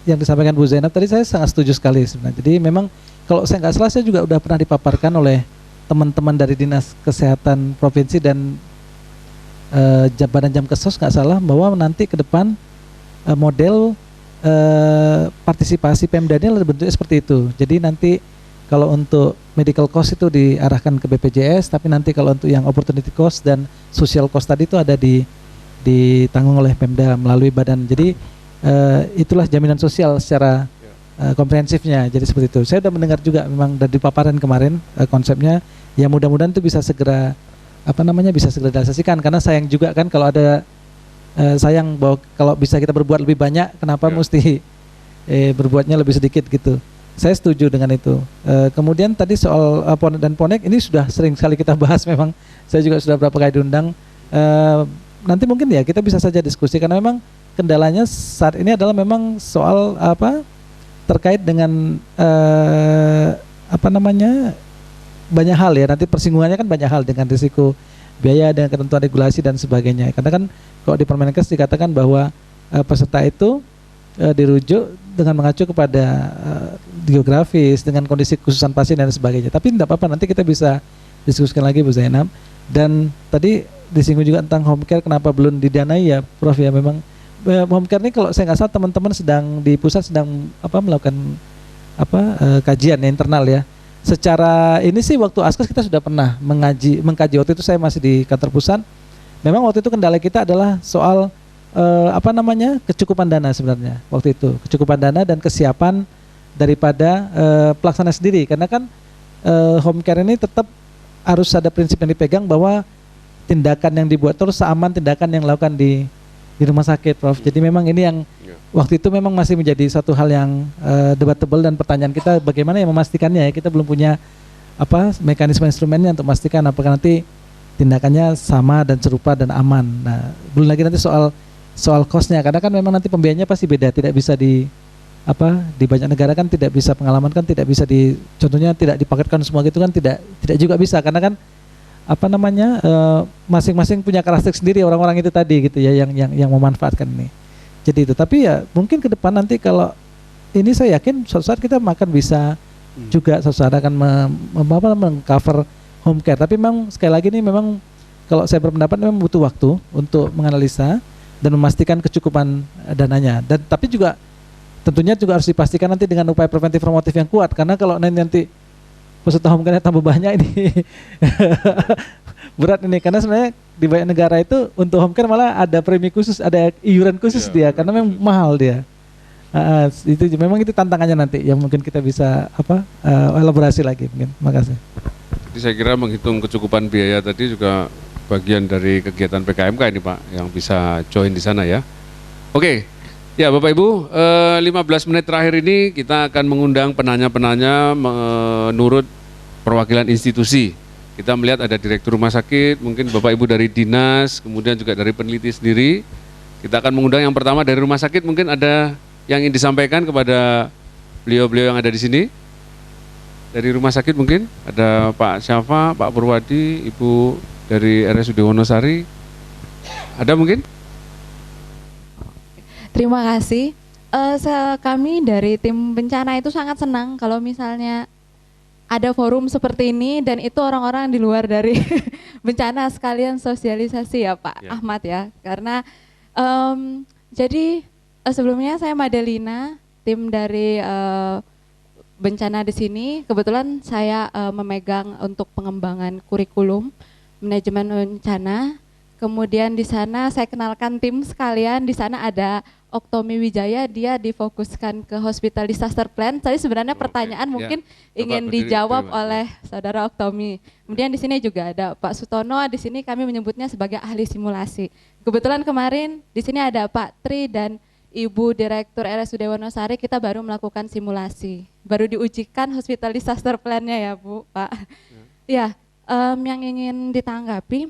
yang disampaikan Bu Zainab tadi, saya sangat setuju sekali sebenarnya. Jadi memang kalau saya nggak salah, saya juga udah pernah dipaparkan oleh teman-teman dari Dinas Kesehatan Provinsi dan Badan Jamkesos nggak salah, bahwa nanti ke depan model partisipasi Pemdanya bentuknya seperti itu. Jadi nanti kalau untuk medical cost itu diarahkan ke BPJS, tapi nanti kalau untuk yang opportunity cost dan social cost tadi itu ada ditanggung oleh Pemda melalui badan. Jadi itulah jaminan sosial secara komprehensifnya. Jadi seperti itu. Saya sudah mendengar juga memang dari paparan kemarin konsepnya. Ya mudah-mudahan itu bisa segera bisa segera direalisasikan, karena sayang juga kan kalau ada sayang bahwa kalau bisa kita berbuat lebih banyak, kenapa mesti berbuatnya lebih sedikit gitu. Saya setuju dengan itu. Kemudian tadi soal Ponek dan Ponek ini sudah sering sekali kita bahas, memang saya juga sudah beberapa kali diundang. Nanti mungkin ya kita bisa saja diskusi, karena memang kendalanya saat ini adalah memang soal terkait dengan banyak hal ya, nanti persinggungannya kan banyak hal dengan risiko biaya dan ketentuan regulasi dan sebagainya. Karena kan kalau di Permenkes dikatakan bahwa peserta itu dirujuk dengan mengacu kepada geografis, dengan kondisi khususan pasien dan sebagainya. Tapi tidak apa-apa, nanti kita bisa diskusikan lagi Bu Zainab. Dan tadi disinggung juga tentang home care, kenapa belum didanai ya Prof ya. Memang home care ini kalau saya nggak salah teman-teman sedang di pusat sedang melakukan kajian ya, internal ya. Secara ini sih waktu Askes kita sudah pernah mengkaji waktu itu saya masih di kantor pusat. Memang waktu itu kendala kita adalah soal kecukupan dana sebenarnya waktu itu, kecukupan dana dan kesiapan daripada pelaksana sendiri, karena kan home care ini tetap harus ada prinsip yang dipegang bahwa tindakan yang dibuat terus seaman tindakan yang dilakukan di rumah sakit, Prof. Jadi memang ini yang waktu itu memang masih menjadi satu hal yang debatable, dan pertanyaan kita bagaimana yang memastikannya ya, kita belum punya mekanisme instrumennya untuk memastikan apakah nanti tindakannya sama dan serupa dan aman. Nah, belum lagi nanti soal cost-nya, karena kan memang nanti pembiayanya pasti beda, tidak bisa di banyak negara kan tidak bisa, pengalaman kan tidak bisa contohnya tidak dipaketkan semua gitu kan, tidak juga bisa, karena kan masing-masing punya karakteristik sendiri orang-orang itu tadi gitu ya, yang memanfaatkan ini. Jadi itu, tapi ya mungkin ke depan nanti kalau ini saya yakin suatu saat kita akan bisa juga suatu saat akan mengcover home care. Tapi memang sekali lagi ini memang kalau saya berpendapat memang butuh waktu untuk menganalisa dan memastikan kecukupan dananya. Dan tapi juga tentunya juga harus dipastikan nanti dengan upaya preventif promotif yang kuat, karena kalau nanti peserta home care tambah banyak ini berat ini, karena sebenarnya di banyak negara itu untuk home care malah ada premi khusus, ada iuran khusus dia, karena memang mahal dia. Itu memang itu tantangannya nanti yang mungkin kita bisa elaborasi lagi mungkin. Makasih. Jadi saya kira menghitung kecukupan biaya tadi juga bagian dari kegiatan PKMK ini Pak, yang bisa join di sana ya. Oke. Ya Bapak Ibu, 15 menit terakhir ini kita akan mengundang penanya-penanya menurut perwakilan institusi. Kita melihat ada direktur rumah sakit, mungkin Bapak Ibu dari dinas, kemudian juga dari peneliti sendiri. Kita akan mengundang yang pertama dari rumah sakit, mungkin ada yang ingin disampaikan kepada beliau-beliau yang ada di sini. Dari rumah sakit mungkin ada Pak Syafa, Pak Purwadi, Ibu dari RSUD Wonosari. Ada mungkin? Terima kasih. Kami dari tim bencana itu sangat senang kalau misalnya ada forum seperti ini, dan itu orang-orang di luar dari bencana sekalian sosialisasi ya Pak Ahmad ya. Karena jadi sebelumnya saya Madelina, tim dari bencana di sini. Kebetulan saya memegang untuk pengembangan kurikulum manajemen bencana. Kemudian di sana saya kenalkan tim sekalian. Di sana ada Oktomi Wijaya, dia difokuskan ke Hospital Disaster Plan. Tadi sebenarnya pertanyaan mungkin ingin dijawab oleh Saudara Oktomi. Kemudian di sini juga ada Pak Sutono, di sini kami menyebutnya sebagai ahli simulasi. Kebetulan kemarin di sini ada Pak Tri dan Ibu Direktur RSUD Wonosari, kita baru melakukan simulasi. Baru diujikan Hospital Disaster Plan-nya ya Bu, Pak. Ya, yang ingin ditanggapi,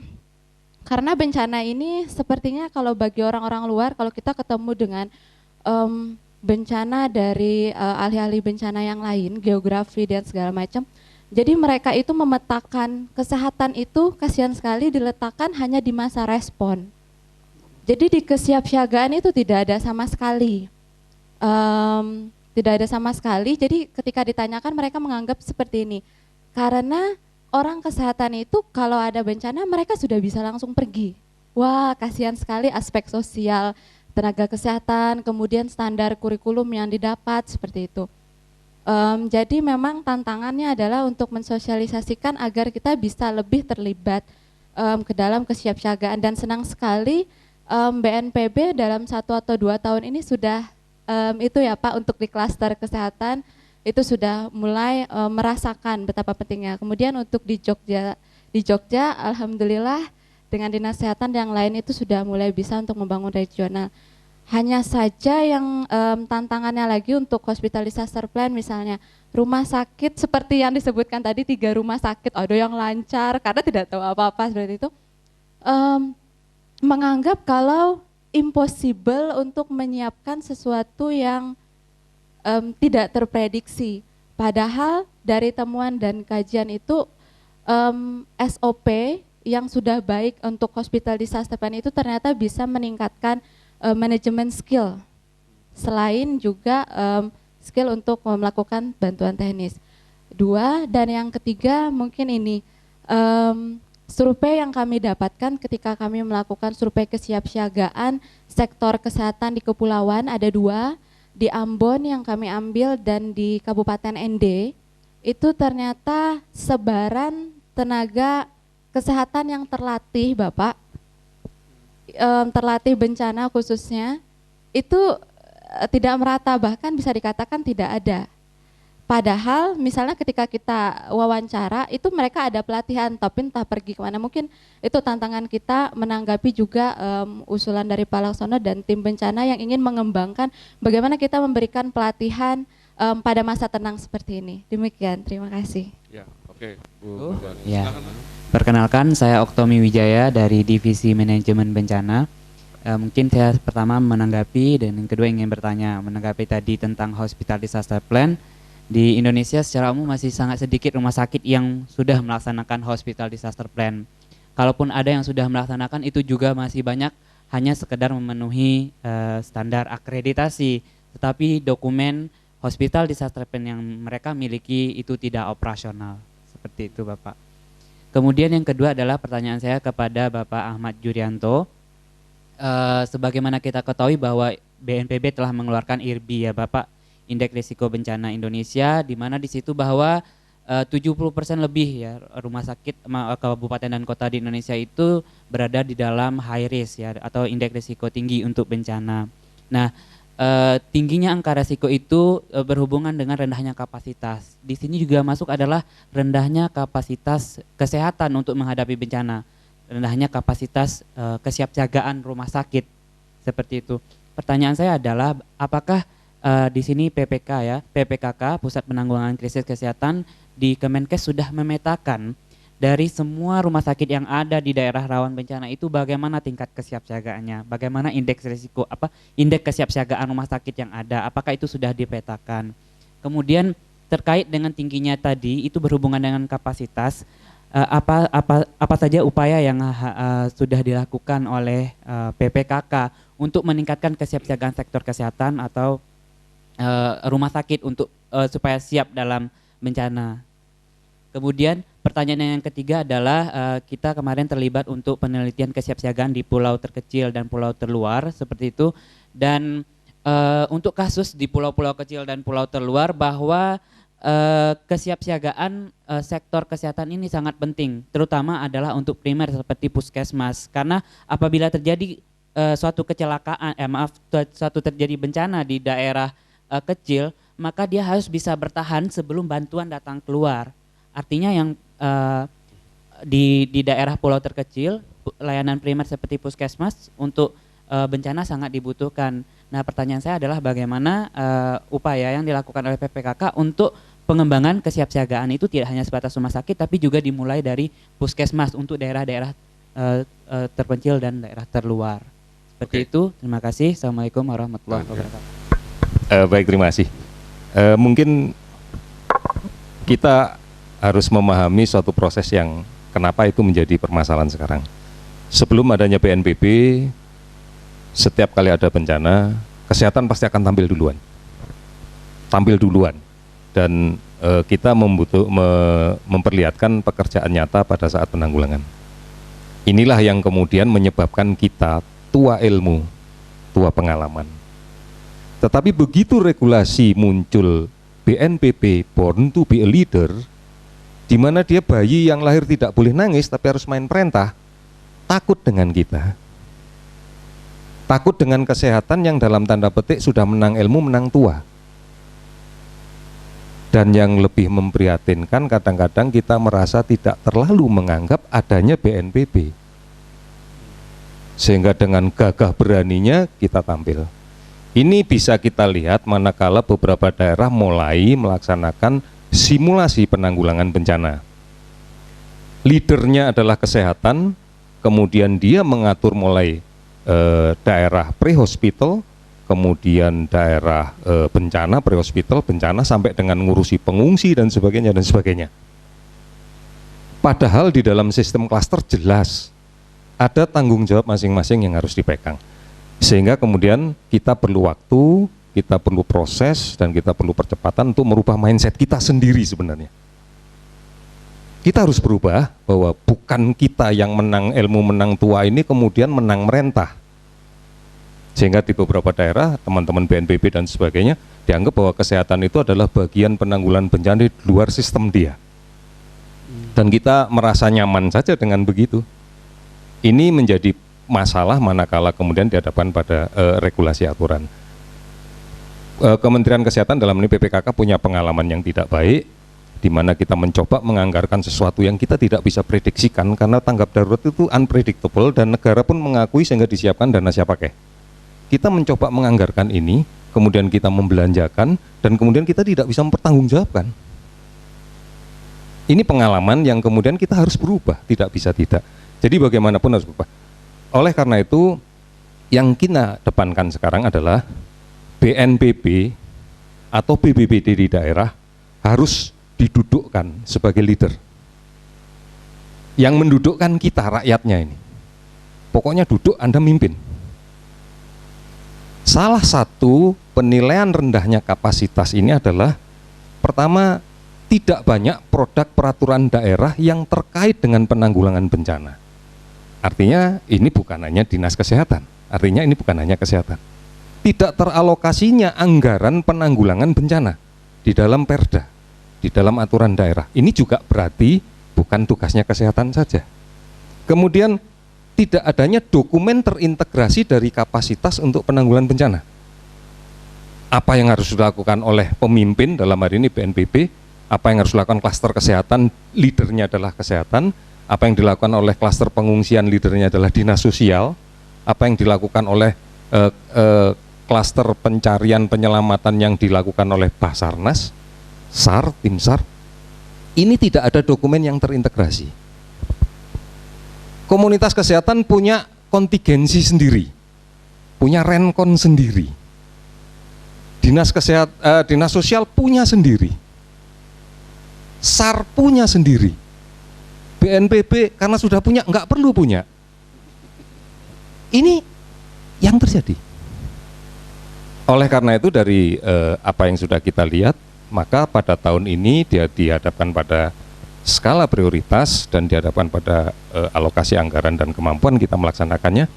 karena bencana ini sepertinya kalau bagi orang-orang luar, kalau kita ketemu dengan bencana dari ahli-ahli bencana yang lain, geografi dan segala macam. Jadi mereka itu memetakan kesehatan itu kasihan sekali diletakkan hanya di masa respon. Jadi di kesiapsiagaan itu tidak ada sama sekali. Tidak ada sama sekali, jadi ketika ditanyakan mereka menganggap seperti ini. Karena orang kesehatan itu kalau ada bencana mereka sudah bisa langsung pergi. Wah, kasihan sekali aspek sosial, tenaga kesehatan, kemudian standar kurikulum yang didapat seperti itu. Jadi memang tantangannya adalah untuk mensosialisasikan agar kita bisa lebih terlibat ke dalam kesiapsiagaan, dan senang sekali BNPB dalam 1 atau 2 tahun ini sudah itu ya Pak, untuk di klaster kesehatan itu sudah mulai merasakan betapa pentingnya. Kemudian untuk di Jogja alhamdulillah dengan dinas kesehatan yang lain itu sudah mulai bisa untuk membangun regional. Hanya saja yang tantangannya lagi untuk hospital disaster plan, misalnya rumah sakit seperti yang disebutkan tadi 3 rumah sakit, ada yang lancar karena tidak tahu apa-apa seperti itu, menganggap kalau impossible untuk menyiapkan sesuatu yang tidak terprediksi. Padahal dari temuan dan kajian itu SOP yang sudah baik untuk hospital disaster plan itu ternyata bisa meningkatkan manajemen skill, selain juga skill untuk melakukan bantuan teknis. 2, dan yang ketiga mungkin ini survei yang kami dapatkan ketika kami melakukan survei kesiapsiagaan sektor kesehatan di kepulauan, ada 2, di Ambon yang kami ambil dan di Kabupaten ND, itu ternyata sebaran tenaga kesehatan yang terlatih Bapak, terlatih bencana khususnya itu tidak merata, bahkan bisa dikatakan tidak ada. Padahal misalnya ketika kita wawancara itu mereka ada pelatihan tapi entah pergi kemana. Mungkin itu tantangan kita menanggapi juga usulan dari Pak Laksono dan tim bencana yang ingin mengembangkan bagaimana kita memberikan pelatihan pada masa tenang seperti ini. Demikian, terima kasih. Ya, oke, Bu. Ya. Perkenalkan, saya Oktomi Wijaya dari Divisi Manajemen Bencana. Mungkin saya pertama menanggapi dan yang kedua ingin bertanya menanggapi tadi tentang Hospital Disaster Plan. Di Indonesia secara umum masih sangat sedikit rumah sakit yang sudah melaksanakan Hospital Disaster Plan. Kalaupun ada yang sudah melaksanakan itu juga masih banyak hanya sekedar memenuhi standar akreditasi, tetapi dokumen Hospital Disaster Plan yang mereka miliki itu tidak operasional. Seperti itu Bapak. Kemudian yang kedua adalah pertanyaan saya kepada Bapak Ahmad Yuryanto. Sebagaimana kita ketahui bahwa BNPB telah mengeluarkan IRBI ya Bapak, Indeks Risiko Bencana Indonesia, di mana di situ bahwa 70% lebih ya rumah sakit kabupaten dan kota di Indonesia itu berada di dalam high risk ya atau indeks risiko tinggi untuk bencana. Nah, tingginya angka risiko itu berhubungan dengan rendahnya kapasitas. Di sini juga masuk adalah rendahnya kapasitas kesehatan untuk menghadapi bencana, rendahnya kapasitas kesiapsiagaan rumah sakit seperti itu. Pertanyaan saya adalah apakah di sini PPKK Pusat Penanggulangan Krisis Kesehatan di Kemenkes sudah memetakan dari semua rumah sakit yang ada di daerah rawan bencana itu bagaimana tingkat kesiapsiagaannya, bagaimana indeks risiko indeks kesiapsiagaan rumah sakit yang ada, apakah itu sudah dipetakan. Kemudian terkait dengan tingginya tadi itu berhubungan dengan kapasitas, apa saja upaya yang sudah dilakukan oleh PPKK untuk meningkatkan kesiapsiagaan sektor kesehatan atau rumah sakit untuk supaya siap dalam bencana. Kemudian pertanyaan yang ketiga adalah kita kemarin terlibat untuk penelitian kesiapsiagaan di pulau terkecil dan pulau terluar seperti itu, dan untuk kasus di pulau-pulau kecil dan pulau terluar bahwa kesiapsiagaan sektor kesehatan ini sangat penting, terutama adalah untuk primer seperti puskesmas, karena apabila terjadi suatu kecelakaan, suatu terjadi bencana di daerah kecil, maka dia harus bisa bertahan sebelum bantuan datang keluar. Artinya yang di daerah pulau terkecil, layanan primer seperti puskesmas untuk bencana sangat dibutuhkan. Nah, pertanyaan saya adalah bagaimana upaya yang dilakukan oleh PPKK untuk pengembangan kesiapsiagaan itu tidak hanya sebatas rumah sakit, tapi juga dimulai dari puskesmas untuk daerah-daerah terpencil dan daerah terluar. Seperti itu, terima kasih. Assalamualaikum warahmatullahi wabarakatuh. Baik, terima kasih. Mungkin kita harus memahami suatu proses yang kenapa itu menjadi permasalahan sekarang. Sebelum adanya BNPB, setiap kali ada bencana, kesehatan pasti akan tampil duluan. Dan kita memperlihatkan pekerjaan nyata pada saat penanggulangan. Inilah yang kemudian menyebabkan kita tua ilmu, tua pengalaman. Tetapi begitu regulasi muncul BNPB, Born to be a Leader, di mana dia bayi yang lahir tidak boleh nangis tapi harus main perintah, takut dengan kita. Takut dengan kesehatan yang dalam tanda petik sudah menang ilmu, menang tua. Dan yang lebih memprihatinkan, kadang-kadang kita merasa tidak terlalu menganggap adanya BNPB. Sehingga dengan gagah beraninya kita tampil. Ini bisa kita lihat manakala beberapa daerah mulai melaksanakan simulasi penanggulangan bencana. Leadernya adalah kesehatan, kemudian dia mengatur mulai daerah pre-hospital, kemudian daerah bencana, pre-hospital, bencana, sampai dengan ngurusi pengungsi dan sebagainya. Padahal di dalam sistem klaster jelas ada tanggung jawab masing-masing yang harus dipegang. Sehingga kemudian kita perlu waktu, kita perlu proses, dan kita perlu percepatan untuk merubah mindset kita sendiri sebenarnya. Kita harus berubah bahwa bukan kita yang menang ilmu, menang tua ini kemudian menang merentah. Sehingga di beberapa daerah, teman-teman BNPB dan sebagainya, dianggap bahwa kesehatan itu adalah bagian penanggulangan bencana di luar sistem dia. Dan kita merasa nyaman saja dengan begitu. Ini menjadi masalah manakala kemudian dihadapkan pada regulasi aturan. Kementerian Kesehatan dalam ini PPKK punya pengalaman yang tidak baik, di mana kita mencoba menganggarkan sesuatu yang kita tidak bisa prediksikan karena tanggap darurat itu unpredictable dan negara pun mengakui sehingga disiapkan dana siap pakai. Kita mencoba menganggarkan ini, kemudian kita membelanjakan, dan kemudian kita tidak bisa mempertanggungjawabkan. Ini pengalaman yang kemudian kita harus berubah, tidak bisa tidak. Jadi bagaimanapun harus berubah. Oleh karena itu, yang kita depankan sekarang adalah BNPB atau BPBD di daerah harus didudukkan sebagai leader. Yang mendudukkan kita, rakyatnya ini. Pokoknya duduk, Anda mimpin. Salah satu penilaian rendahnya kapasitas ini adalah, pertama, tidak banyak produk peraturan daerah yang terkait dengan penanggulangan bencana. Artinya ini bukan hanya dinas kesehatan, artinya ini bukan hanya kesehatan. Tidak teralokasinya anggaran penanggulangan bencana di dalam perda, di dalam aturan daerah. Ini juga berarti bukan tugasnya kesehatan saja. Kemudian tidak adanya dokumen terintegrasi dari kapasitas untuk penanggulangan bencana. Apa yang harus dilakukan oleh pemimpin, dalam hari ini BNPB, apa yang harus dilakukan klaster kesehatan, leadernya adalah kesehatan, apa yang dilakukan oleh klaster pengungsian, leadernya adalah dinas sosial, apa yang dilakukan oleh klaster pencarian penyelamatan yang dilakukan oleh Basarnas, SAR, tim SAR. Ini tidak ada dokumen yang terintegrasi. Komunitas kesehatan punya kontingensi sendiri, punya renkon sendiri. Dinas sosial punya sendiri, SAR punya sendiri. BNPB karena sudah punya, nggak perlu punya. Ini yang terjadi. Oleh karena itu dari apa yang sudah kita lihat, maka pada tahun ini dia dihadapkan pada skala prioritas dan dihadapkan pada alokasi anggaran dan kemampuan kita melaksanakannya.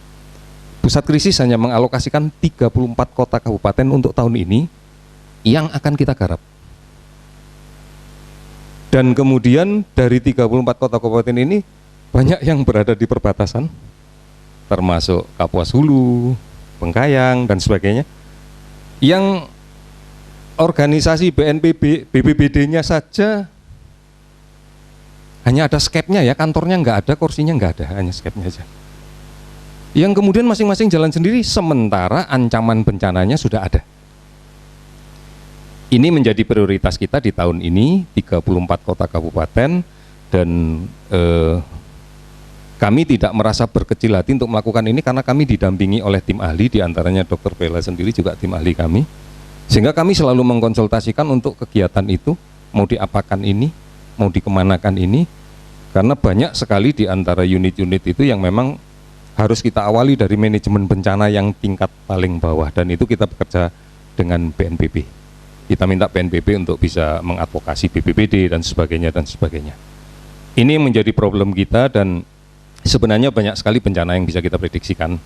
Pusat krisis hanya mengalokasikan 34 kota kabupaten untuk tahun ini yang akan kita garap. Dan kemudian dari 34 kota kabupaten ini banyak yang berada di perbatasan, termasuk Kapuas Hulu, Bengkayang dan sebagainya, yang organisasi BNPB, BPBD-nya saja hanya ada skepnya ya, kantornya nggak ada, kursinya nggak ada, hanya skepnya aja. Yang kemudian masing-masing jalan sendiri, sementara ancaman bencananya sudah ada. Ini menjadi prioritas kita di tahun ini, 34 kota kabupaten, dan kami tidak merasa berkecil hati untuk melakukan ini karena kami didampingi oleh tim ahli, diantaranya Dr. Bella sendiri juga tim ahli kami. Sehingga kami selalu mengkonsultasikan untuk kegiatan itu, mau diapakan ini, mau dikemanakan ini, karena banyak sekali di antara unit-unit itu yang memang harus kita awali dari manajemen bencana yang tingkat paling bawah, dan itu kita bekerja dengan BNPB. Kita minta BNPB untuk bisa mengadvokasi BPBD dan sebagainya dan sebagainya. Ini menjadi problem kita, dan sebenarnya banyak sekali bencana yang bisa kita prediksikan.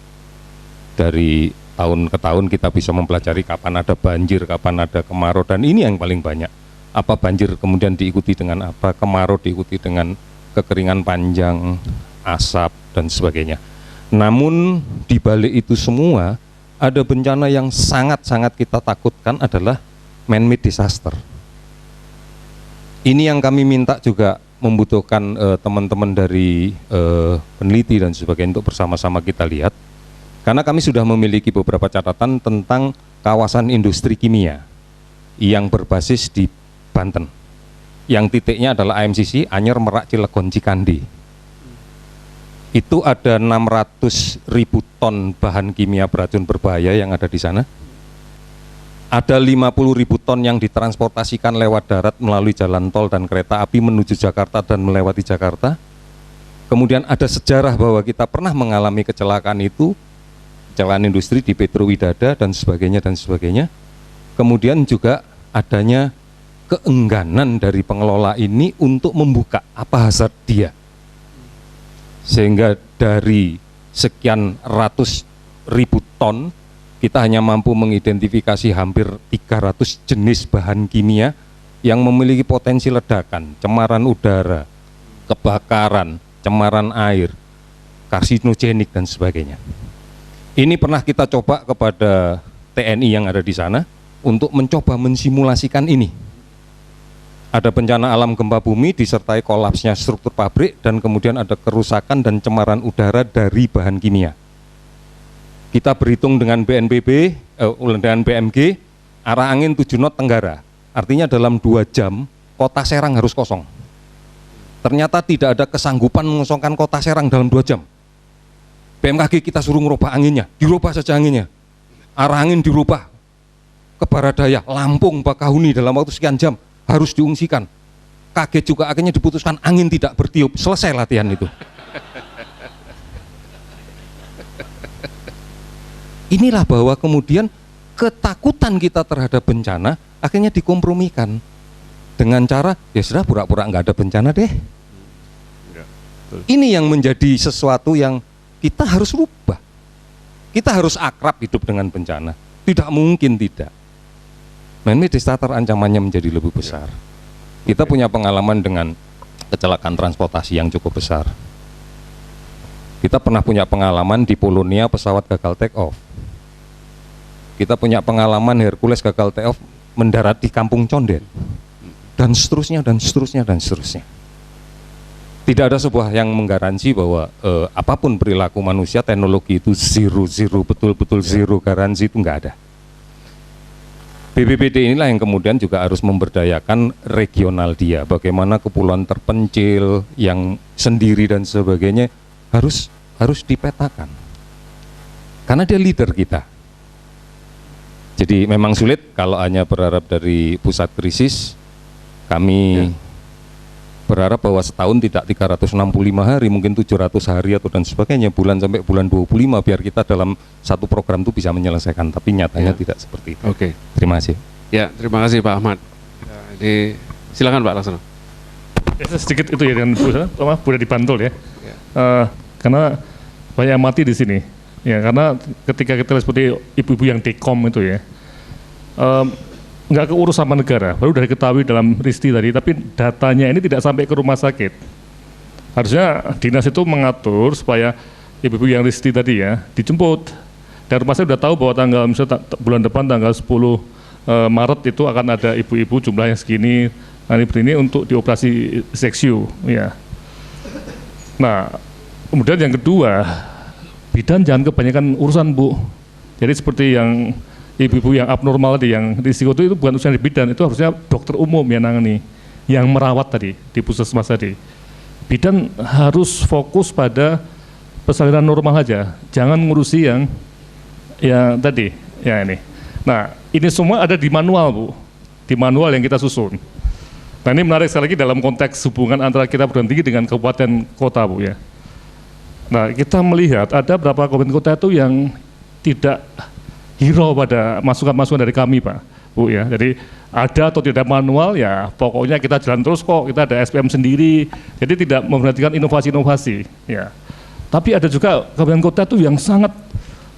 Dari tahun ke tahun kita bisa mempelajari kapan ada banjir, kapan ada kemarau, dan ini yang paling banyak. Apa banjir kemudian diikuti dengan apa, kemarau diikuti dengan kekeringan panjang, asap, dan sebagainya. Namun di balik itu semua ada bencana yang sangat-sangat kita takutkan adalah man-made disaster. Ini yang kami minta juga membutuhkan teman-teman dari peneliti dan sebagainya untuk bersama-sama kita lihat. Karena kami sudah memiliki beberapa catatan tentang kawasan industri kimia yang berbasis di Banten. Yang titiknya adalah AMCC, Anyer, Merak, Cilegon, Cikandi. Itu ada 600.000 ton bahan kimia beracun berbahaya yang ada di sana. Ada 50.000 ton yang ditransportasikan lewat darat melalui jalan tol dan kereta api menuju Jakarta dan melewati Jakarta. Kemudian ada sejarah bahwa kita pernah mengalami kecelakaan itu, kecelakaan industri di Petrowidada dan sebagainya dan sebagainya. Kemudian juga adanya keengganan dari pengelola ini untuk membuka apa hazard dia, sehingga dari sekian ratus ribu ton kita hanya mampu mengidentifikasi hampir 300 jenis bahan kimia yang memiliki potensi ledakan, cemaran udara, kebakaran, cemaran air, karsinogenik dan sebagainya. Ini pernah kita coba kepada TNI yang ada di sana untuk mencoba mensimulasikan ini. Ada bencana alam gempa bumi disertai kolapsnya struktur pabrik dan kemudian ada kerusakan dan cemaran udara dari bahan kimia. Kita berhitung dengan BNPB, dengan BMG, arah angin 7 knot tenggara. Artinya dalam 2 jam kota Serang harus kosong. Ternyata tidak ada kesanggupan mengosongkan kota Serang dalam 2 jam. BMKG kita suruh ngerubah anginnya, dirubah saja anginnya. Arah angin dirubah ke barat daya, Lampung, Bakahuni dalam waktu sekian jam harus diungsikan. Kaget juga akhirnya diputuskan angin tidak bertiup, selesai latihan itu. Inilah bahwa kemudian ketakutan kita terhadap bencana akhirnya dikompromikan dengan cara ya sudah pura-pura nggak ada bencana deh. Ini yang menjadi sesuatu yang kita harus rubah. Kita harus akrab hidup dengan bencana. Tidak mungkin tidak. Man-made disaster ancamannya menjadi lebih besar. Kita punya pengalaman dengan kecelakaan transportasi yang cukup besar. Kita pernah punya pengalaman di Polonia pesawat gagal take off. Kita punya pengalaman Hercules gagal take off mendarat di Kampung Condet. Dan seterusnya dan seterusnya dan seterusnya. Tidak ada sebuah yang menggaransi bahwa apapun perilaku manusia, teknologi itu zero betul-betul zero garansi, itu nggak ada. BPBD inilah yang kemudian juga harus memberdayakan regional dia, bagaimana kepulauan terpencil yang sendiri dan sebagainya harus dipetakan, karena dia leader kita. Jadi memang sulit kalau hanya berharap dari pusat krisis. Kami berharap bahwa setahun tidak 365 hari, mungkin 700 hari atau dan sebagainya, bulan sampai bulan 25, biar kita dalam satu program itu bisa menyelesaikan, tapi nyatanya tidak seperti itu. Oke. Terima kasih. Ya, terima kasih Pak Ahmad. Jadi silakan Pak Laksono. Sedikit itu ya dengan Bu di Bantul ya. Karena banyak mati di sini. Ya, karena ketika kita seperti ibu-ibu yang dekom itu ya, nggak keurus sama negara, baru dari ketahui dalam Risti tadi, tapi datanya ini tidak sampai ke rumah sakit. Harusnya dinas itu mengatur supaya ibu-ibu yang Risti tadi ya dijemput. Dan rumah sakit sudah tahu bahwa tanggal misalnya bulan depan tanggal 10 Maret itu akan ada ibu-ibu jumlahnya segini, ini untuk dioperasi seksiu. Ya. Nah, kemudian yang kedua, bidan jangan kebanyakan urusan Bu. Jadi seperti yang ibu-ibu yang abnormal tadi, yang risiko itu bukan urusan di bidan, itu harusnya dokter umum yang nangani, yang merawat tadi di puskesmas tadi. Bidan harus fokus pada persalinan normal aja, jangan ngurusi yang tadi, ya ini. Nah, ini semua ada di manual Bu, di manual yang kita susun. Nah ini menarik sekali lagi dalam konteks hubungan antara kita perguruan tinggi dengan kabupaten kota Bu ya. Nah kita melihat ada beberapa kabupaten kota itu yang tidak hirau pada masukan-masukan dari kami Pak Bu ya. Jadi ada atau tidak manual ya pokoknya kita jalan terus kok, kita ada SPM sendiri, jadi tidak memperhatikan inovasi-inovasi ya. Tapi ada juga kabupaten kota itu yang sangat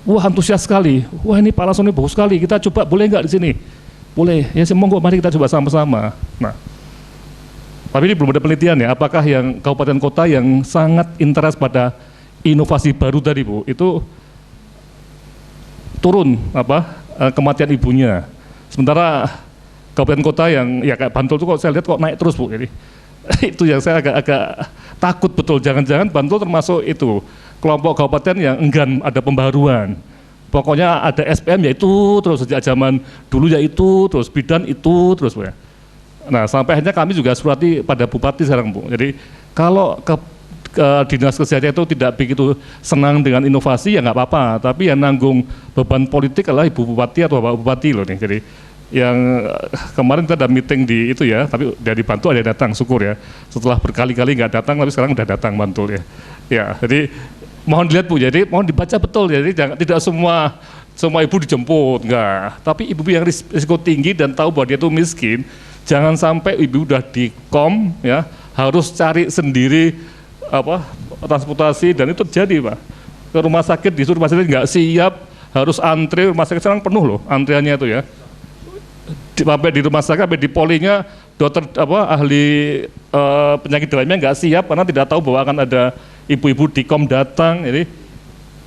wah antusias sekali, wah ini Pak Lason ini bagus sekali, kita coba boleh nggak di sini? Boleh, ya monggo mari kita coba sama-sama. Nah, tapi ini belum ada penelitian ya, apakah yang kabupaten kota yang sangat interest pada inovasi baru tadi Bu, itu turun kematian ibunya. Sementara kabupaten kota yang ya kayak Bantul itu kok saya lihat kok naik terus Bu. Jadi itu yang saya agak takut betul, jangan-jangan Bantul termasuk itu kelompok kabupaten yang enggan ada pembaruan. Pokoknya ada SPM ya itu terus sejak zaman dulu ya itu terus bidan itu terus Bu ya. Nah sampai akhirnya kami juga surati pada bupati sekarang Bu. Jadi kalau ke dinas kesehatan itu tidak begitu senang dengan inovasi ya nggak apa-apa, tapi yang nanggung beban politik adalah ibu bupati atau bapak bupati loh nih. Jadi yang kemarin kita ada meeting di itu ya, tapi dari Bantul ada datang, syukur ya. Setelah berkali-kali nggak datang, tapi sekarang udah datang Bantul ya. Ya, jadi mohon dilihat Bu, jadi mohon dibaca betul. Jadi jangan, tidak semua ibu dijemput, enggak. Tapi ibu yang risiko tinggi dan tahu bahwa dia itu miskin, jangan sampai ibu udah dikom ya, harus cari sendiri transportasi dan itu terjadi Pak. Ke rumah sakit disuruh rumah sakit nggak siap, harus antri, rumah sakit sekarang penuh loh antriannya itu ya. Sampai di rumah sakit, sampai di polinya dokter ahli penyakit dalamnya nggak siap karena tidak tahu bahwa akan ada ibu-ibu dikom datang. Jadi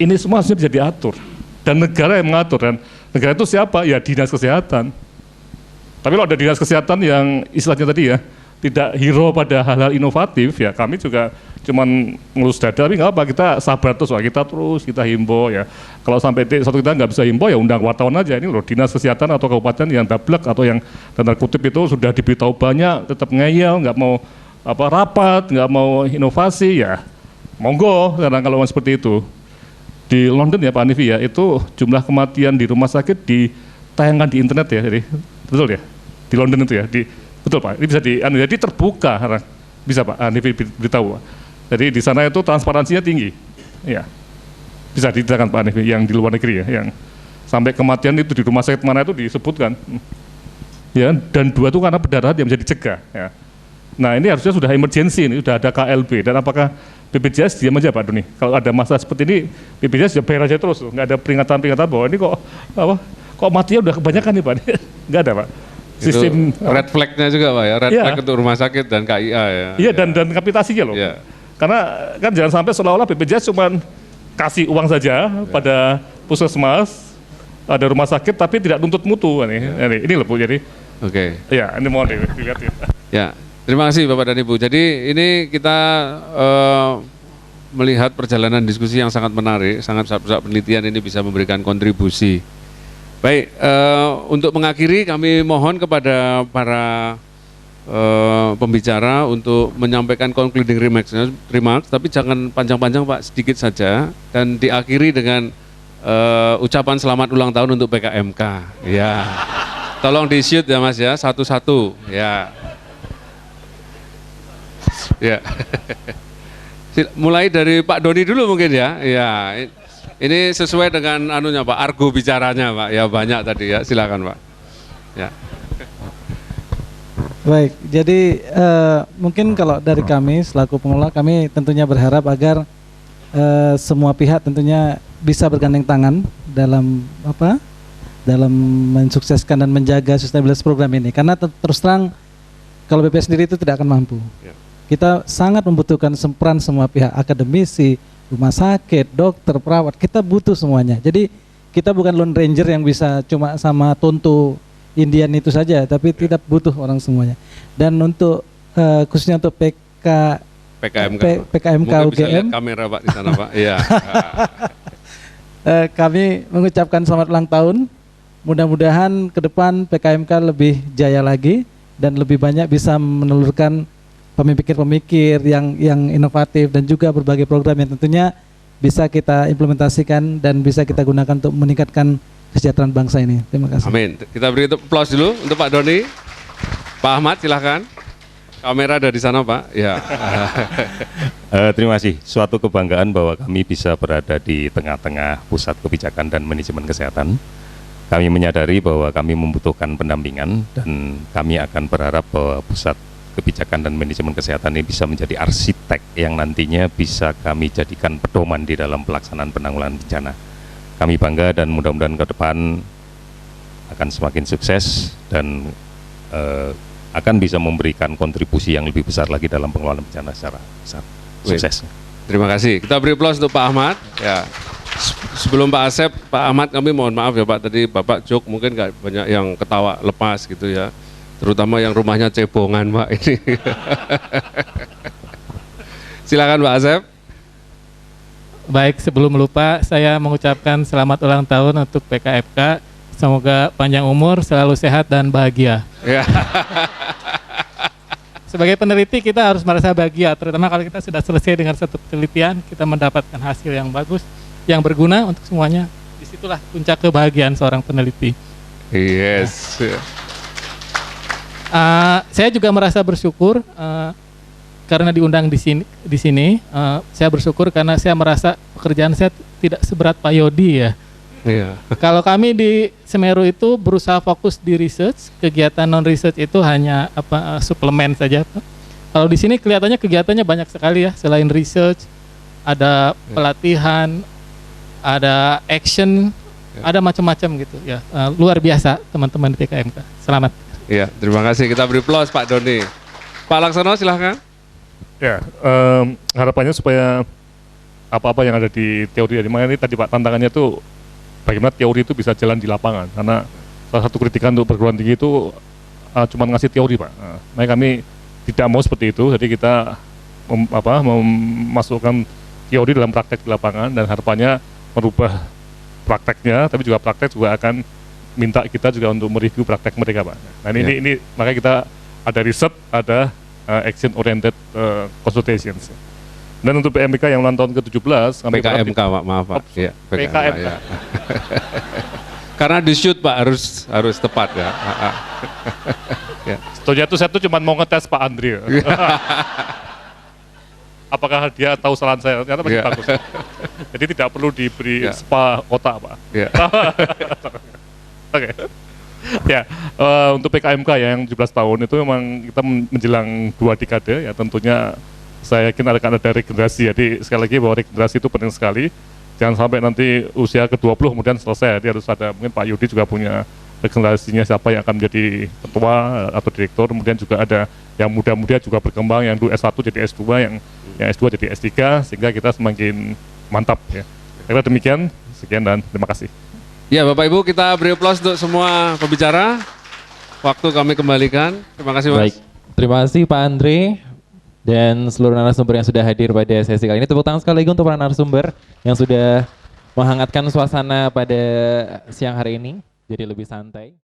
ini semua harusnya bisa diatur dan negara yang mengatur, dan negara itu siapa? Ya dinas kesehatan. Tapi kalau ada dinas kesehatan yang istilahnya tadi ya tidak hero pada hal-hal inovatif ya kami juga cuman ngelus dada, tapi nggak apa, kita sabar terus, kita himbau ya. Kalau sampai satu kita nggak bisa himbau ya undang wartawan aja, ini loh dinas kesehatan atau kabupaten yang dablek atau yang tanda kutip itu sudah diberitahu banyak, tetap ngeyel, nggak mau rapat, nggak mau inovasi ya monggo. Karena kalau seperti itu di London ya Pak Anifi ya, itu jumlah kematian di rumah sakit ditayangkan di internet ya, jadi betul ya di London itu ya, betul Pak, ini bisa jadi terbuka, bisa Pak Anifi beritahu. Jadi di sana itu transparansinya tinggi, ya bisa diceritakan Pak Anifi yang di luar negeri ya, yang sampai kematian itu di rumah sakit mana itu disebutkan, ya. Dan 2 itu karena pendarahan yang bisa dicegah. Ya. Nah ini harusnya sudah emergency, ini sudah ada KLB, dan apakah BPJS diam aja Pak Doni? Kalau ada masalah seperti ini, BPJS ya bayar aja terus, nggak ada peringatan-peringatan bahwa ini kok matinya udah kebanyakan nih Pak, nggak ada Pak. Sistem itu red flag-nya juga Pak ya, red flag untuk rumah sakit dan KIA ya. Iya dan kapitasinya loh. Yeah. Karena kan jangan sampai seolah-olah BPJS cuma kasih uang saja pada puskesmas, ada rumah sakit tapi tidak nuntut mutu ini loh Bu, jadi. Oke. Ya, ini mohon dilihat ya. Ya, terima kasih Bapak dan Ibu. Jadi ini kita melihat perjalanan diskusi yang sangat menarik, sangat penelitian ini bisa memberikan kontribusi. Baik, untuk mengakhiri kami mohon kepada para pembicara untuk menyampaikan concluding remarks, tapi jangan panjang-panjang Pak, sedikit saja, dan diakhiri dengan ucapan selamat ulang tahun untuk PKMK. Ya, tolong di shoot ya Mas ya, satu-satu. Ya, ya. Mulai dari Pak Doni dulu mungkin ya. Ya, ini sesuai dengan anunya Pak, argo bicaranya Pak. Ya banyak tadi ya, silakan Pak. Ya. Baik, jadi mungkin kalau dari kami selaku pengelola, kami tentunya berharap agar semua pihak tentunya bisa bergandeng tangan dalam dalam mensukseskan dan menjaga sustainabilitas program ini. Karena terus terang kalau BPS sendiri itu tidak akan mampu. Ya. Kita sangat membutuhkan peran semua pihak, akademisi, rumah sakit, dokter, perawat, kita butuh semuanya. Jadi kita bukan lone ranger yang bisa cuma sama Tonto Indian itu saja, tapi tidak butuh orang semuanya. Dan untuk khususnya untuk PKMK UGM, kamera Pak di sana Pak. Iya. Kami mengucapkan selamat ulang tahun. Mudah-mudahan ke depan PKMK lebih jaya lagi dan lebih banyak bisa menelurkan pemikir-pemikir yang inovatif dan juga berbagai program yang tentunya bisa kita implementasikan dan bisa kita gunakan untuk meningkatkan kesejahteraan bangsa ini. Terima kasih. Amin. Kita beri aplaus dulu untuk Pak Doni. Pak Ahmad silahkan. Kamera ada di sana Pak. Ya. Terima kasih. Suatu kebanggaan bahwa kami bisa berada di tengah-tengah pusat kebijakan dan manajemen kesehatan. Kami menyadari bahwa kami membutuhkan pendampingan dan kami akan berharap bahwa pusat kebijakan dan manajemen kesehatan ini bisa menjadi arsitek yang nantinya bisa kami jadikan pedoman di dalam pelaksanaan penanggulangan bencana. Kami bangga dan mudah-mudahan ke depan akan semakin sukses dan akan bisa memberikan kontribusi yang lebih besar lagi dalam pengelolaan bencana secara besar. Sukses. Terima kasih. Kita beri aplaus untuk Pak Ahmad. Ya. Sebelum Pak Asep, Pak Ahmad kami mohon maaf ya Pak, tadi Bapak joke mungkin nggak banyak yang ketawa lepas gitu ya. Terutama yang rumahnya cebongan Pak ini. Silakan Pak Asep. Baik, sebelum lupa saya mengucapkan selamat ulang tahun untuk PKMK. Semoga panjang umur, selalu sehat dan bahagia. Ya. Sebagai peneliti kita harus merasa bahagia, terutama kalau kita sudah selesai dengan satu penelitian, kita mendapatkan hasil yang bagus, yang berguna untuk semuanya. Disitulah puncak kebahagiaan seorang peneliti. Yes. Saya juga merasa bersyukur karena diundang di sini. Saya bersyukur karena saya merasa pekerjaan saya tidak seberat Pak Yodi ya. Iya. Kalau kami di Semeru itu berusaha fokus di research, kegiatan non research itu hanya suplemen saja. Kalau di sini kelihatannya kegiatannya banyak sekali ya, selain research, ada pelatihan, ada action, ada macam-macam gitu ya. Luar biasa teman-teman di PKMK. Selamat. Iya, terima kasih. Kita beri aplaus Pak Doni. Pak Laksono silahkan. Ya, harapannya supaya apa-apa yang ada di teori, makanya ini tadi Pak tantangannya tuh bagaimana teori itu bisa jalan di lapangan, karena salah satu kritikan untuk perguruan tinggi itu cuma ngasih teori Pak. Makanya kami tidak mau seperti itu, jadi kita memasukkan teori dalam praktek di lapangan dan harapannya merubah prakteknya, tapi juga praktek juga akan minta kita juga untuk mereview praktek mereka Pak. Nah ini makanya kita ada riset, ada action oriented consultations. Dan untuk PMK yang ulang tahun ke-17 PKMK Pak, maaf Pak. Ya, PKMK. Ya. Karena di shoot Pak harus tepat ya. Ya. Setuju itu saya tuh cuma mau ngetes Pak Andri. Apakah dia tahu kesalahan saya? Ternyata masih bagus. Jadi tidak perlu diberi spa otak Pak. Ya. Oke. Ya, untuk PKMK ya yang 17 tahun itu memang kita menjelang 2 dekade ya, tentunya saya yakin akan ada regenerasi. Jadi sekali lagi bahwa regenerasi itu penting sekali. Jangan sampai nanti usia ke-20 kemudian selesai. Jadi harus ada, mungkin Pak Yudi juga punya regenerasinya siapa yang akan menjadi ketua atau direktur. Kemudian juga ada yang muda-muda juga berkembang, yang dulu S1 jadi S2, yang S2 jadi S3, sehingga kita semakin mantap ya. Kira demikian, sekian dan terima kasih. Ya Bapak Ibu, kita beri aplaus untuk semua pembicara. Waktu kami kembalikan. Terima kasih Mas. Baik, terima kasih Pak Andre dan seluruh narasumber yang sudah hadir pada sesi kali ini. Tepuk tangan sekali lagi untuk para narasumber yang sudah menghangatkan suasana pada siang hari ini jadi lebih santai.